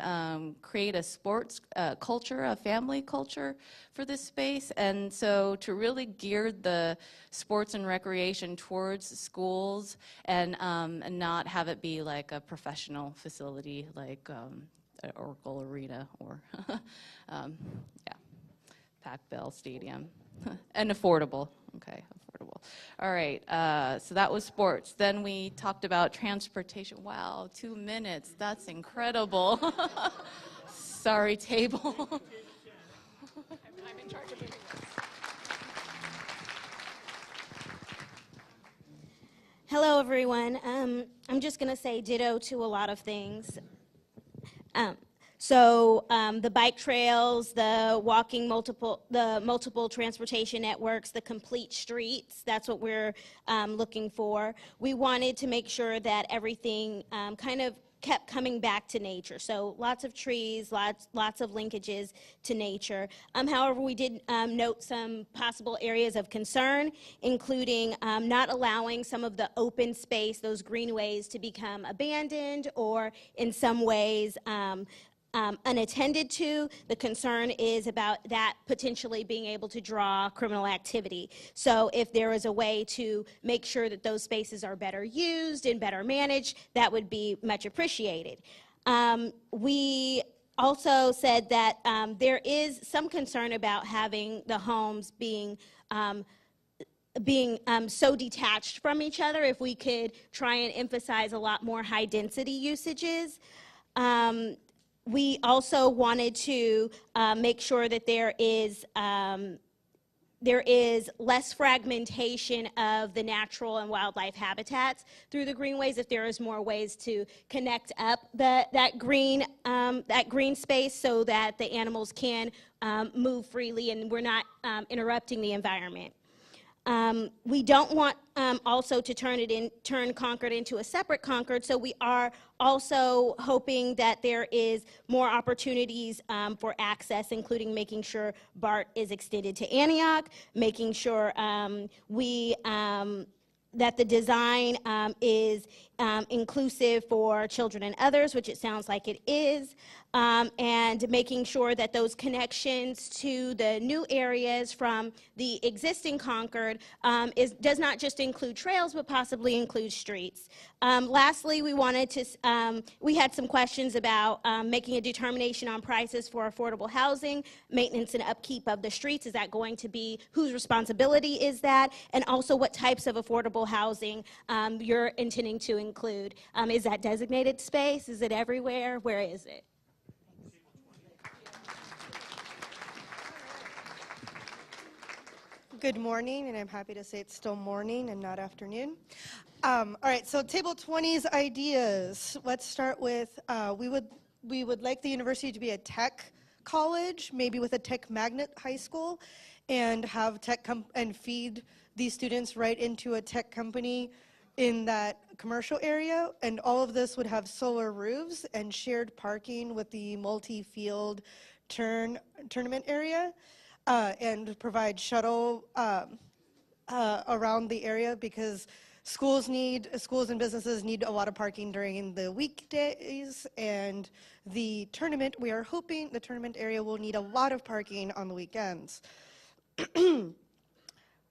create a sports culture, a family culture for this space. And so to really gear the sports and recreation towards schools and not have it be like a professional facility like Oracle Arena or yeah, Pac-Bell Stadium. And affordable, okay, affordable. All right, so that was sports. Then we talked about transportation. Wow, 2 minutes, that's incredible. Sorry, table. I'm in charge of moving this. Hello, everyone. I'm just going to say ditto to a lot of things. So the bike trails, the multiple transportation networks, the complete streets, that's what we're looking for. We wanted to make sure that everything kind of kept coming back to nature. So lots of trees, lots of linkages to nature. However, we did note some possible areas of concern, including not allowing some of the open space, those greenways, to become abandoned or in some ways unattended to. The concern is about that potentially being able to draw criminal activity. So if there is a way to make sure that those spaces are better used and better managed, that would be much appreciated. We also said that there is some concern about having the homes being being so detached from each other, if we could try and emphasize a lot more high density usages. We also wanted to make sure that there is less fragmentation of the natural and wildlife habitats through the greenways. If there is more ways to connect up that green space so that the animals can move freely and we're not interrupting the environment. We don't want also to turn Concord into a separate Concord, so we are also hoping that there is more opportunities for access, including making sure BART is extended to Antioch, making sure that the design is inclusive for children and others, which it sounds like it is, and making sure that those connections to the new areas from the existing Concord does not just include trails, but possibly include streets. Lastly, we had some questions about making a determination on prices for affordable housing, maintenance and upkeep of the streets. Is that going to be, whose responsibility is that? And also what types of affordable housing you're intending to include. Is that designated space? Is it everywhere? Where is it? Good morning, and I'm happy to say it's still morning and not afternoon. All right, so table 20's ideas. Let's start with, we would like the university to be a tech college, maybe with a tech magnet high school, and have and feed these students right into a tech company in that commercial area. And all of this would have solar roofs and shared parking with the multi-field tournament area. And provide shuttle around the area, because schools and businesses need a lot of parking during the weekdays, and the tournament, we are hoping the tournament area will need a lot of parking on the weekends.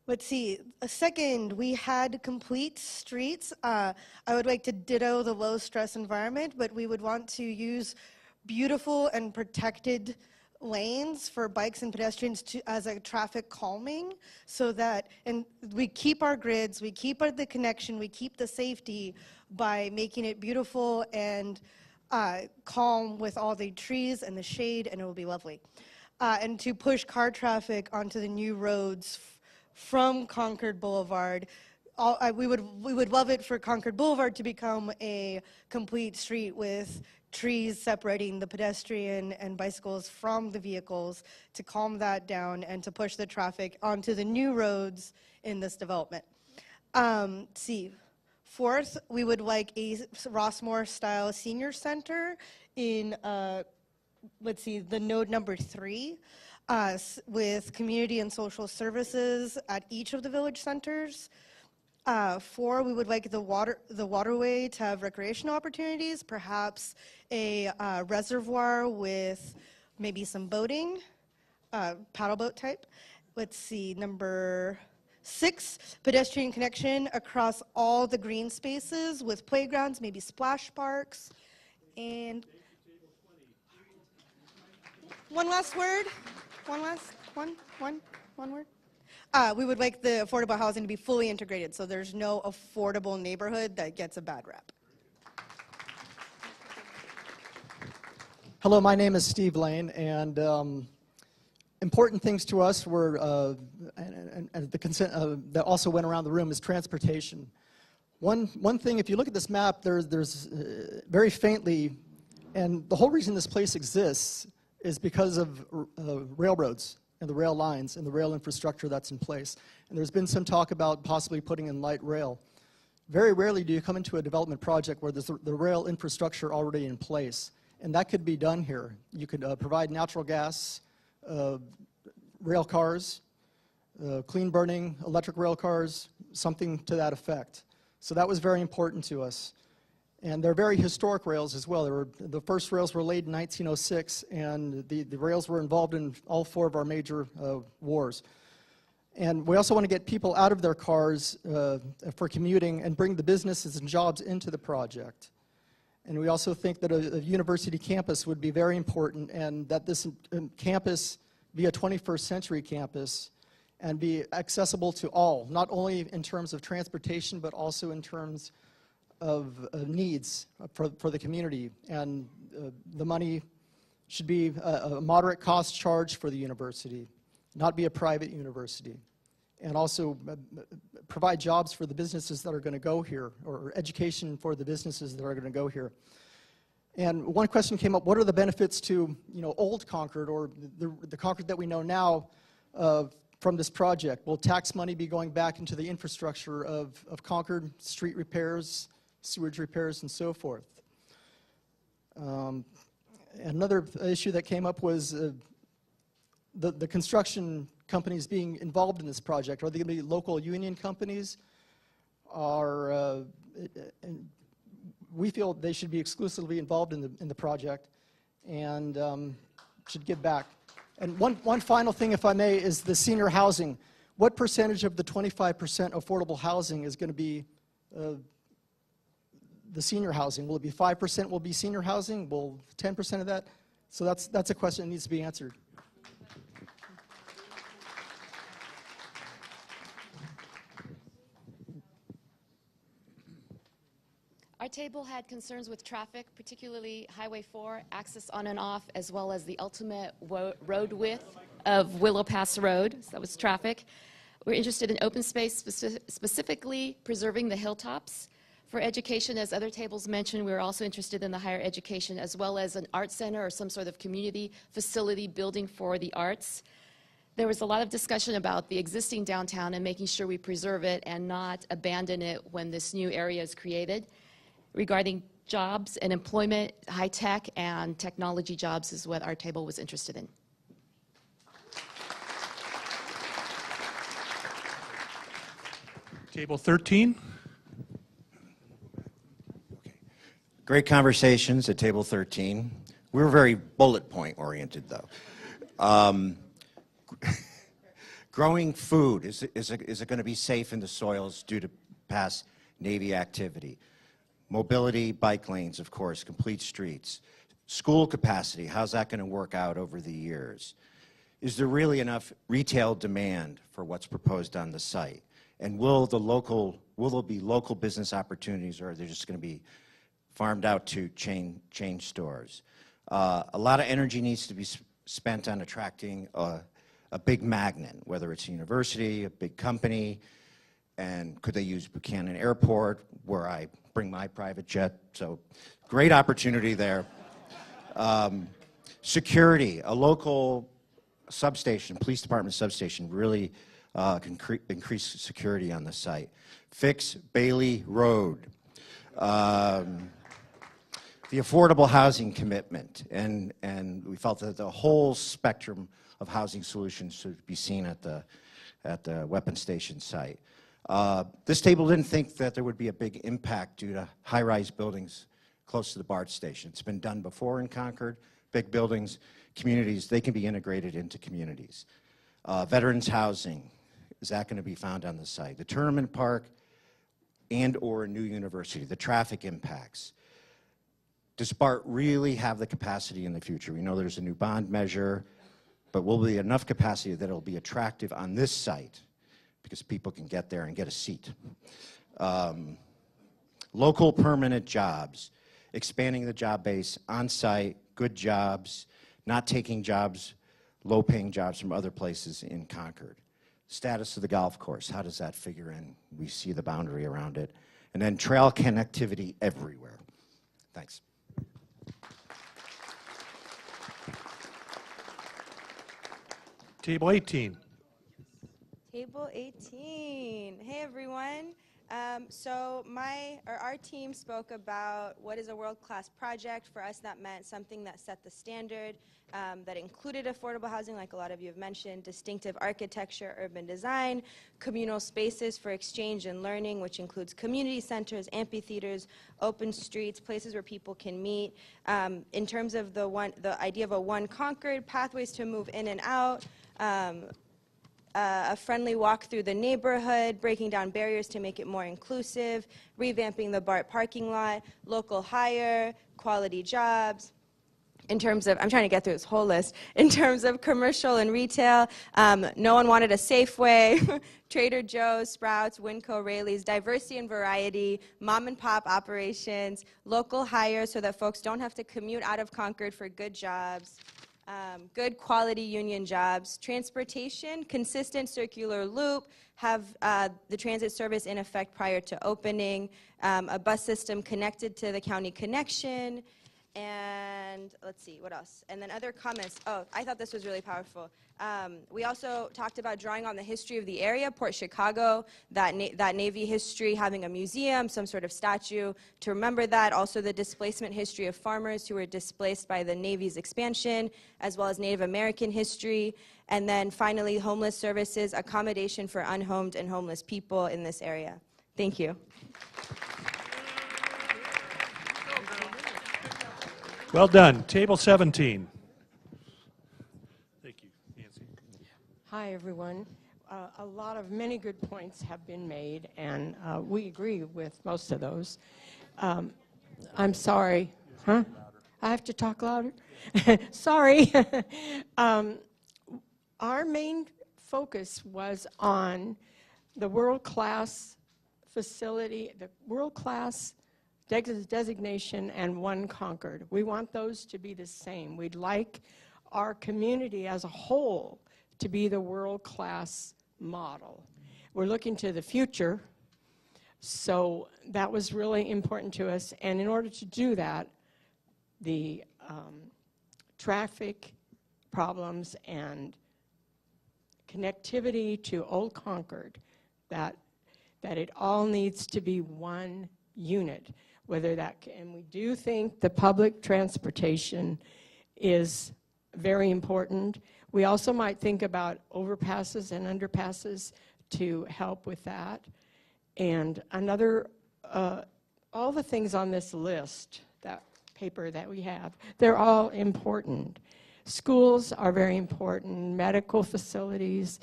Let's see, second, we had complete streets. I would like to ditto the low stress environment, but we would want to use beautiful and protected lanes for bikes and pedestrians as a traffic calming, so that, and we keep our grids, we keep the connection, we keep the safety by making it beautiful and calm with all the trees and the shade, and it will be lovely. And to push car traffic onto the new roads from Concord Boulevard. We would love it for Concord Boulevard to become a complete street with trees separating the pedestrian and bicycles from the vehicles, to calm that down and to push the traffic onto the new roads in this development. Fourth, we would like a Rossmore-style senior center in, the node number 3, with community and social services at each of the village centers. 4, we would like the waterway to have recreational opportunities, perhaps a reservoir with maybe some boating, paddle boat type. Number 6, pedestrian connection across all the green spaces with playgrounds, maybe splash parks. And one last word, one word. We would like the affordable housing to be fully integrated, so there's no affordable neighborhood that gets a bad rap. Hello, my name is Steve Lane, and important things to us were, and the consent that also went around the room, is transportation. One thing, if you look at this map, there's very faintly, and the whole reason this place exists is because of railroads and the rail lines and the rail infrastructure that's in place. And there's been some talk about possibly putting in light rail. Very rarely do you come into a development project where there's the rail infrastructure already in place. And that could be done here. You could provide natural gas, rail cars, clean burning electric rail cars, something to that effect. So that was very important to us. And they're very historic rails as well. The first rails were laid in 1906, and the rails were involved in all 4 of our major wars. And we also want to get people out of their cars for commuting and bring the businesses and jobs into the project. And we also think that a university campus would be very important, and that this campus be a 21st century campus, and be accessible to all, not only in terms of transportation, but also in terms of needs for the community. And the money should be a moderate cost charge for the university, not be a private university. And also provide jobs for the businesses that are going to go here, or education for the businesses that are going to go here. And one question came up: what are the benefits to, old Concord, or the Concord that we know now, from this project? Will tax money be going back into the infrastructure of Concord, street repairs, sewage repairs, and so forth? Another issue that came up was the construction companies being involved in this project. Are they going to be local union companies? We feel they should be exclusively involved in the project and should give back. And one final thing, if I may, is the senior housing. What percentage of the 25% affordable housing is going to be the senior housing? Will it be 5% will be senior housing? Will 10% of that? So that's a question that needs to be answered. Our table had concerns with traffic, particularly Highway 4, access on and off, as well as the ultimate road width of Willow Pass Road. So that was traffic. We're interested in open space, specifically preserving the hilltops. For education, as other tables mentioned, we're also interested in the higher education, as well as an art center or some sort of community facility building for the arts. There was a lot of discussion about the existing downtown and making sure we preserve it and not abandon it when this new area is created. Regarding jobs and employment, high-tech and technology jobs is what our table was interested in. Table 13. Great conversations at table 13. We were very bullet point oriented, though. Growing food, is it going to be safe in the soils due to past Navy activity? Mobility, bike lanes, of course, complete streets. School capacity, how's that going to work out over the years? Is there really enough retail demand for what's proposed on the site? And will there be local business opportunities, or are they just going to be farmed out to chain stores? A lot of energy needs to be spent on attracting a big magnet, whether it's a university, a big company, and could they use Buchanan Airport, where I bring my private jet? So great opportunity there. Security, a local substation, police department substation, really can increase security on the site. Fix Bailey Road. The affordable housing commitment, and we felt that the whole spectrum of housing solutions should be seen at the weapons station site. This table didn't think that there would be a big impact due to high-rise buildings close to the BART station. It's been done before in Concord. Big buildings, communities, they can be integrated into communities. Veterans housing, is that going to be found on the site? The tournament park and or a new university, the traffic impacts. Does BART really have the capacity in the future? We know there's a new bond measure, but will there be enough capacity that it'll be attractive on this site because people can get there and get a seat? Local permanent jobs, expanding the job base on-site, good jobs, not taking jobs, low-paying jobs from other places in Concord. Status of the golf course, how does that figure in? We see the boundary around it. And then trail connectivity everywhere. Thanks. Table 18. Table 18. Hey, everyone. So our team spoke about what is a world-class project. For us, that meant something that set the standard, that included affordable housing, like a lot of you have mentioned, distinctive architecture, urban design, communal spaces for exchange and learning, which includes community centers, amphitheaters, open streets, places where people can meet. In terms of the idea of a one Concord, pathways to move in and out, a friendly walk through the neighborhood, breaking down barriers to make it more inclusive, revamping the BART parking lot, local hire, quality jobs, in terms of, I'm trying to get through this whole list, in terms of commercial and retail, no one wanted a Safeway, Trader Joe's, Sprouts, Winco, Rayleigh's, diversity and variety, mom and pop operations, local hires so that folks don't have to commute out of Concord for good jobs, good quality union jobs, transportation, consistent circular loop, have the transit service in effect prior to opening, a bus system connected to the county connection, and let's see, what else? And then other comments. Oh, I thought this was really powerful. We also talked about drawing on the history of the area, Port Chicago, that Navy history, having a museum, some sort of statue to remember that. Also the displacement history of farmers who were displaced by the Navy's expansion, as well as Native American history. And then finally, homeless services, accommodation for unhomed and homeless people in this area. Thank you. Well done. Table 17. Thank you, Nancy. Hi, everyone. Many good points have been made, and we agree with most of those. I'm sorry. Huh? I have to talk louder? Sorry. Our main focus was on the world-class facility, the world-class designation, and One Concord. We want those to be the same. We'd like our community as a whole to be the world-class model. We're looking to the future, so that was really important to us. And in order to do that, the traffic problems and connectivity to Old Concord, that it all needs to be one unit. Whether that, and we do think the public transportation is very important. We also might think about overpasses and underpasses to help with that. And another, all the things on this list, that paper that we have, they're all important. Schools are very important, medical facilities,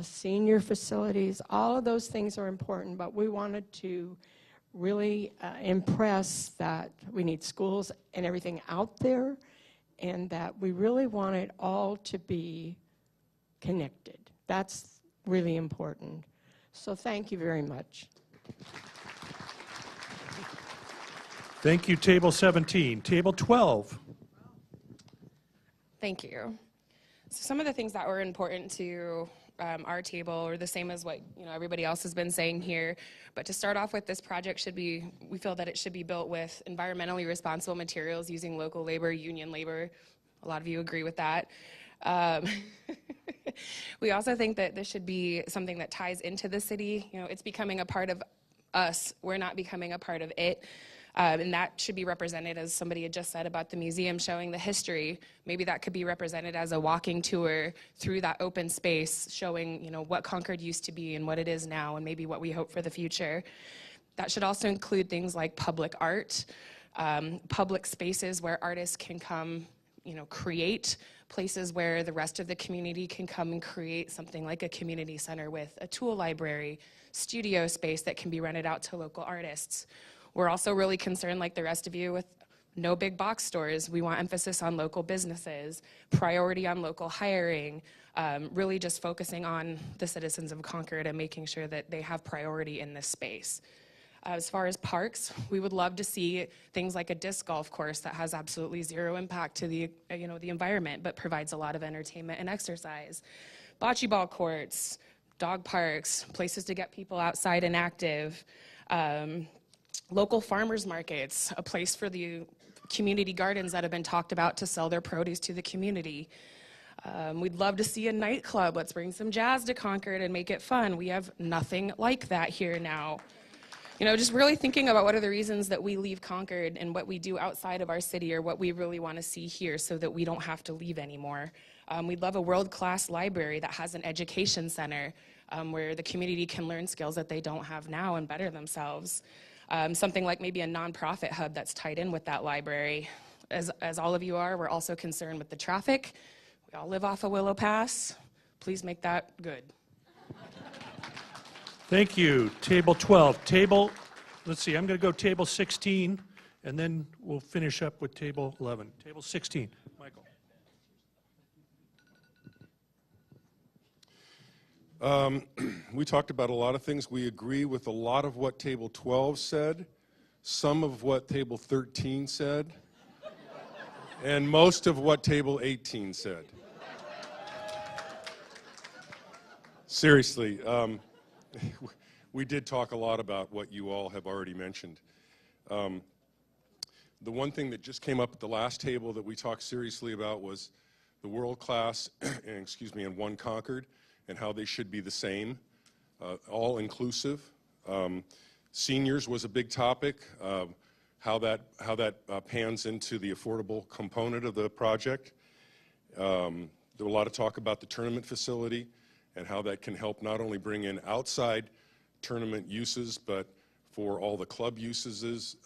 senior facilities, all of those things are important, but we wanted to really impress that we need schools and everything out there, and that we really want it all to be connected. That's really important. So thank you very much. Thank you, Table 17. Table 12. Thank you. So some of the things that were important to our table are the same as what everybody else has been saying here. But to start off with, this project we feel that it should be built with environmentally responsible materials using local labor, union labor. A lot of you agree with that. We also think that this should be something that ties into the city. It's becoming a part of us. We're not becoming a part of it. And that should be represented, as somebody had just said about the museum showing the history. Maybe that could be represented as a walking tour through that open space, showing what Concord used to be and what it is now, and maybe what we hope for the future. That should also include things like public art, public spaces where artists can come, create, places where the rest of the community can come and create something like a community center with a tool library, studio space that can be rented out to local artists. We're also really concerned, like the rest of you, with no big box stores. We want emphasis on local businesses, priority on local hiring, really just focusing on the citizens of Concord and making sure that they have priority in this space. As far as parks, we would love to see things like a disc golf course that has absolutely zero impact to the environment, but provides a lot of entertainment and exercise. Bocce ball courts, dog parks, places to get people outside and active. Local farmers markets, a place for the community gardens that have been talked about to sell their produce to the community. We'd love to see a nightclub. Let's bring some jazz to Concord and make it fun. We have nothing like that here now. Just really thinking about what are the reasons that we leave Concord and what we do outside of our city, or what we really want to see here so that we don't have to leave anymore. We'd love a world-class library that has an education center where the community can learn skills that they don't have now and better themselves. Something like maybe a nonprofit hub that's tied in with that library. As all of you are, we're also concerned with the traffic. We all live off of Willow Pass. Please make that good. Thank you. Table 12. I'm going to go table 16, and then we'll finish up with table 11. Table 16, Michael. We talked about a lot of things. We agree with a lot of what table 12 said, some of what table 13 said, and most of what table 18 said. Seriously, we did talk a lot about what you all have already mentioned. The one thing that just came up at the last table that we talked seriously about was the world class, and one Concord, and how they should be the same, all inclusive. Seniors was a big topic, how that pans into the affordable component of the project. There was a lot of talk about the tournament facility and how that can help not only bring in outside tournament uses, but for all the club uses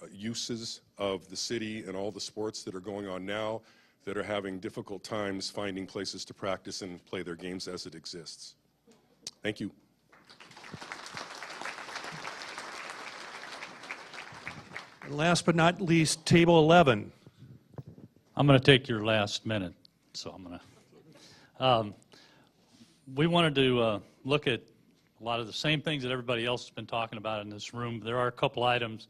of the city and all the sports that are going on now that are having difficult times finding places to practice and play their games as it exists. Thank you. And last but not least, table 11. I'm going to take your last minute, so I'm going to. We wanted to look at a lot of the same things that everybody else has been talking about in this room. There are a couple items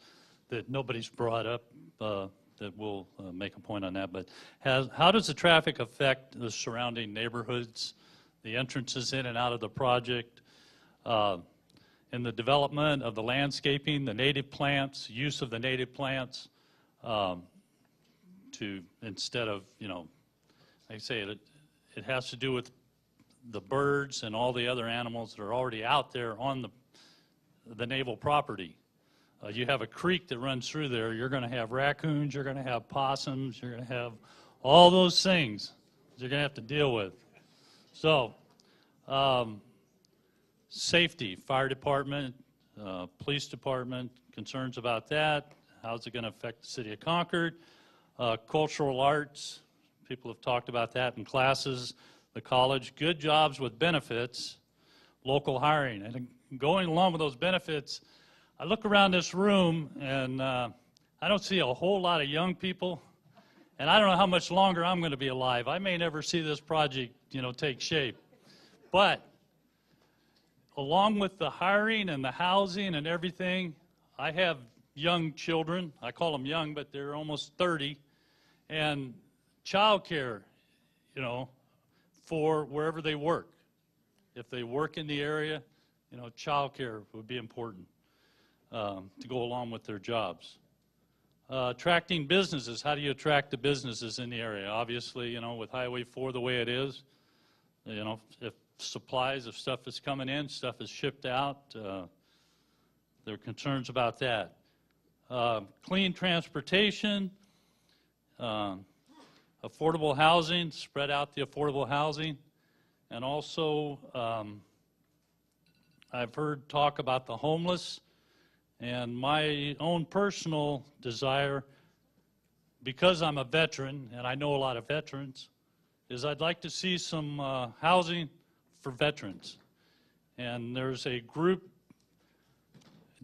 that nobody's brought up that we'll make a point on that. But how does the traffic affect the surrounding neighborhoods, the entrances in and out of the project, in the development of the landscaping, the native plants, use of the native plants, to instead of, like I say, it has to do with the birds and all the other animals that are already out there on the naval property. You have a creek that runs through there. You're going to have raccoons, you're going to have possums, you're going to have all those things you're going to have to deal with. So, safety, fire department, police department, concerns about that. How's it going to affect the city of Concord? Cultural arts, people have talked about that in classes. The college, good jobs with benefits, local hiring. And going along with those benefits, I look around this room and I don't see a whole lot of young people, and I don't know how much longer I'm going to be alive. I may never see this project, take shape. But along with the hiring and the housing and everything, I have young children. I call them young, but they're almost 30. And childcare, for wherever they work. If they work in the area, childcare would be important to go along with their jobs. Attracting businesses, how do you attract the businesses in the area? Obviously, with Highway 4 the way it is, if supplies, if stuff is coming in, stuff is shipped out, there are concerns about that. Clean transportation, affordable housing, spread out the affordable housing, and also I've heard talk about the homeless, and my own personal desire, because I'm a veteran and I know a lot of veterans, is I'd like to see some housing for veterans. And there's a group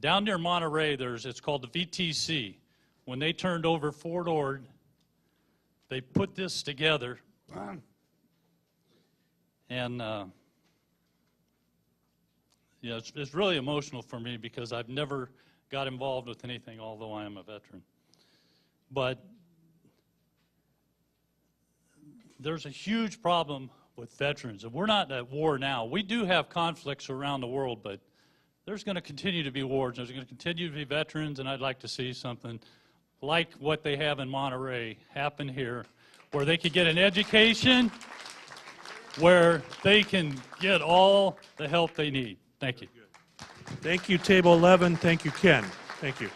down near Monterey, it's called the VTC. When they turned over Fort Ord, they put this together, and it's really emotional for me because I've never got involved with anything, although I am a veteran. But there's a huge problem with veterans, and we're not at war now. We do have conflicts around the world, but there's going to continue to be wars. There's going to continue to be veterans, and I'd like to see something like what they have in Monterey happen here, where they could get an education, where they can get all the help they need. Thank you. Thank you, table 11. Thank you, Ken. Thank you.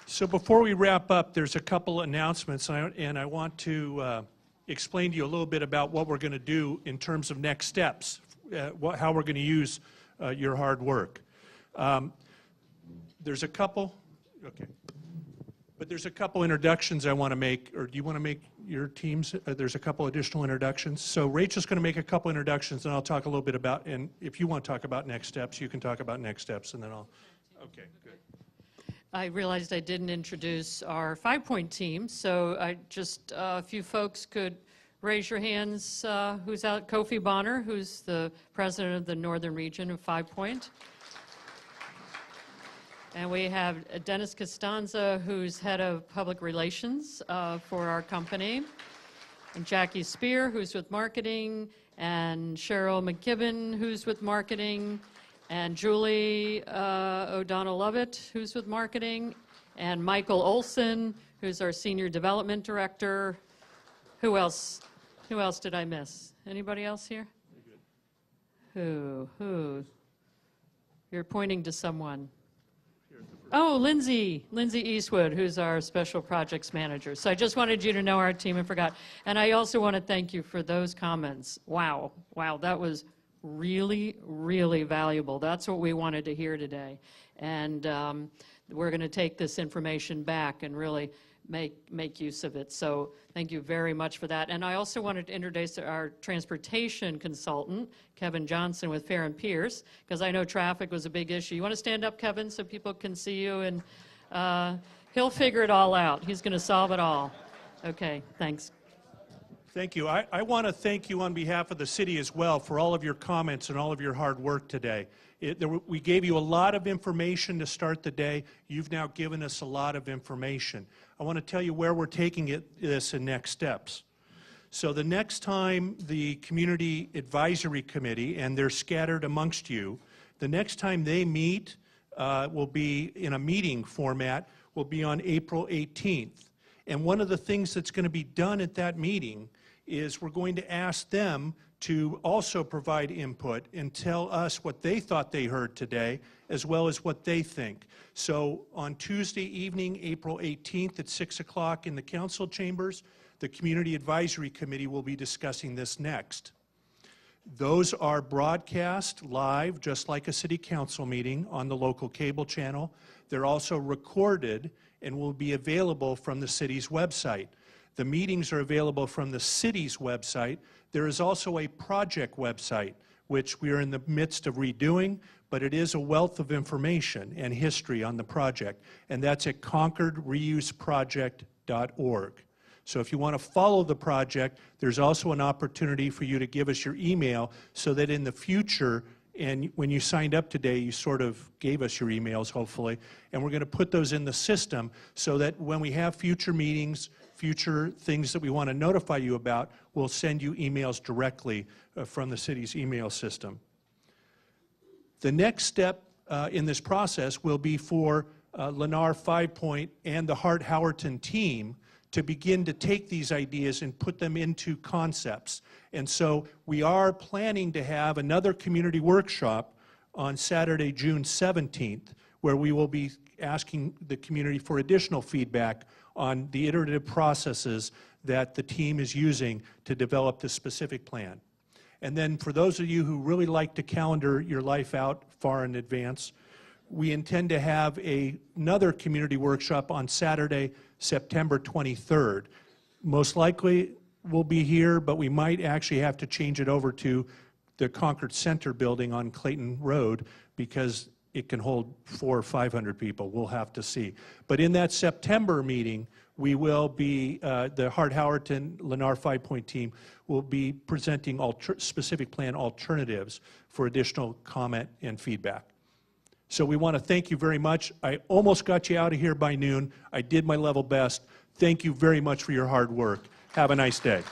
So before we wrap up, there's a couple announcements, and I want to explain to you a little bit about what we're going to do in terms of next steps, how we're going to use your hard work. There's a couple, okay. But there's a couple introductions I want to make, or do you want to make your teams? There's a couple additional introductions. So Rachel's going to make a couple introductions, and I'll talk a little bit about, and if you want to talk about next steps, you can talk about next steps, and then I'll, okay, good. I realized I didn't introduce our 5-point team, so I just, a few folks could raise your hands. Who's out? Kofi Bonner, who's the president of the Northern Region of 5-Point. And we have Dennis Costanza, who's head of public relations for our company. And Jackie Spear, who's with marketing. And Cheryl McKibben, who's with marketing. And Julie O'Donnell-Lovett, who's with marketing. And Michael Olson, who's our senior development director. Who else? Who else did I miss? Anybody else here? Who? You're pointing to someone. Oh, Lindsay Eastwood, who's our special projects manager. So I just wanted you to know our team and forgot. And I also want to thank you for those comments. Wow, that was really, really valuable. That's what we wanted to hear today. And we're going to take this information back and really make use of it. So thank you very much for that. And I also wanted to introduce our transportation consultant, Kevin Johnson with Fair and Pierce, because I know traffic was a big issue. You want to stand up, Kevin, so people can see you? And he'll figure it all out. He's going to solve it all. Okay, thanks. Thank you. I want to thank you on behalf of the city as well for all of your comments and all of your hard work today. We gave you a lot of information to start the day. You've now given us a lot of information. I want to tell you where we're taking this in next steps. So the next time the Community Advisory Committee, and they're scattered amongst you, the next time they meet will be in a meeting format, will be on April 18th. And one of the things that's going to be done at that meeting is we're going to ask them to also provide input and tell us what they thought they heard today, as well as what they think. So on Tuesday evening, April 18th at 6 o'clock in the council chambers, the Community Advisory Committee will be discussing this next. Those are broadcast live, just like a city council meeting, on the local cable channel. They're also recorded and will be available from the city's website. The meetings are available from the city's website. There is also a project website, which we are in the midst of redoing, but it is a wealth of information and history on the project, and that's at concordreuseproject.org. So if you want to follow the project, there's also an opportunity for you to give us your email so that in the future, and when you signed up today, you sort of gave us your emails, hopefully, and we're going to put those in the system so that when we have future meetings, future things that we want to notify you about, we'll send you emails directly from the city's email system. The next step in this process will be for Lennar 5-Point and the Hart-Howerton team to begin to take these ideas and put them into concepts. And so we are planning to have another community workshop on Saturday, June 17th, where we will be asking the community for additional feedback on the iterative processes that the team is using to develop this specific plan. And then for those of you who really like to calendar your life out far in advance, we intend to have another community workshop on Saturday, September 23rd. Most likely we'll be here, but we might actually have to change it over to the Concord Center building on Clayton Road because it can hold 400 or 500 people. We'll have to see. But in that September meeting, we will be, the Hart-Howerton Lennar 5-Point team will be presenting specific plan alternatives for additional comment and feedback. So we want to thank you very much. I almost got you out of here by noon. I did my level best. Thank you very much for your hard work. Have a nice day.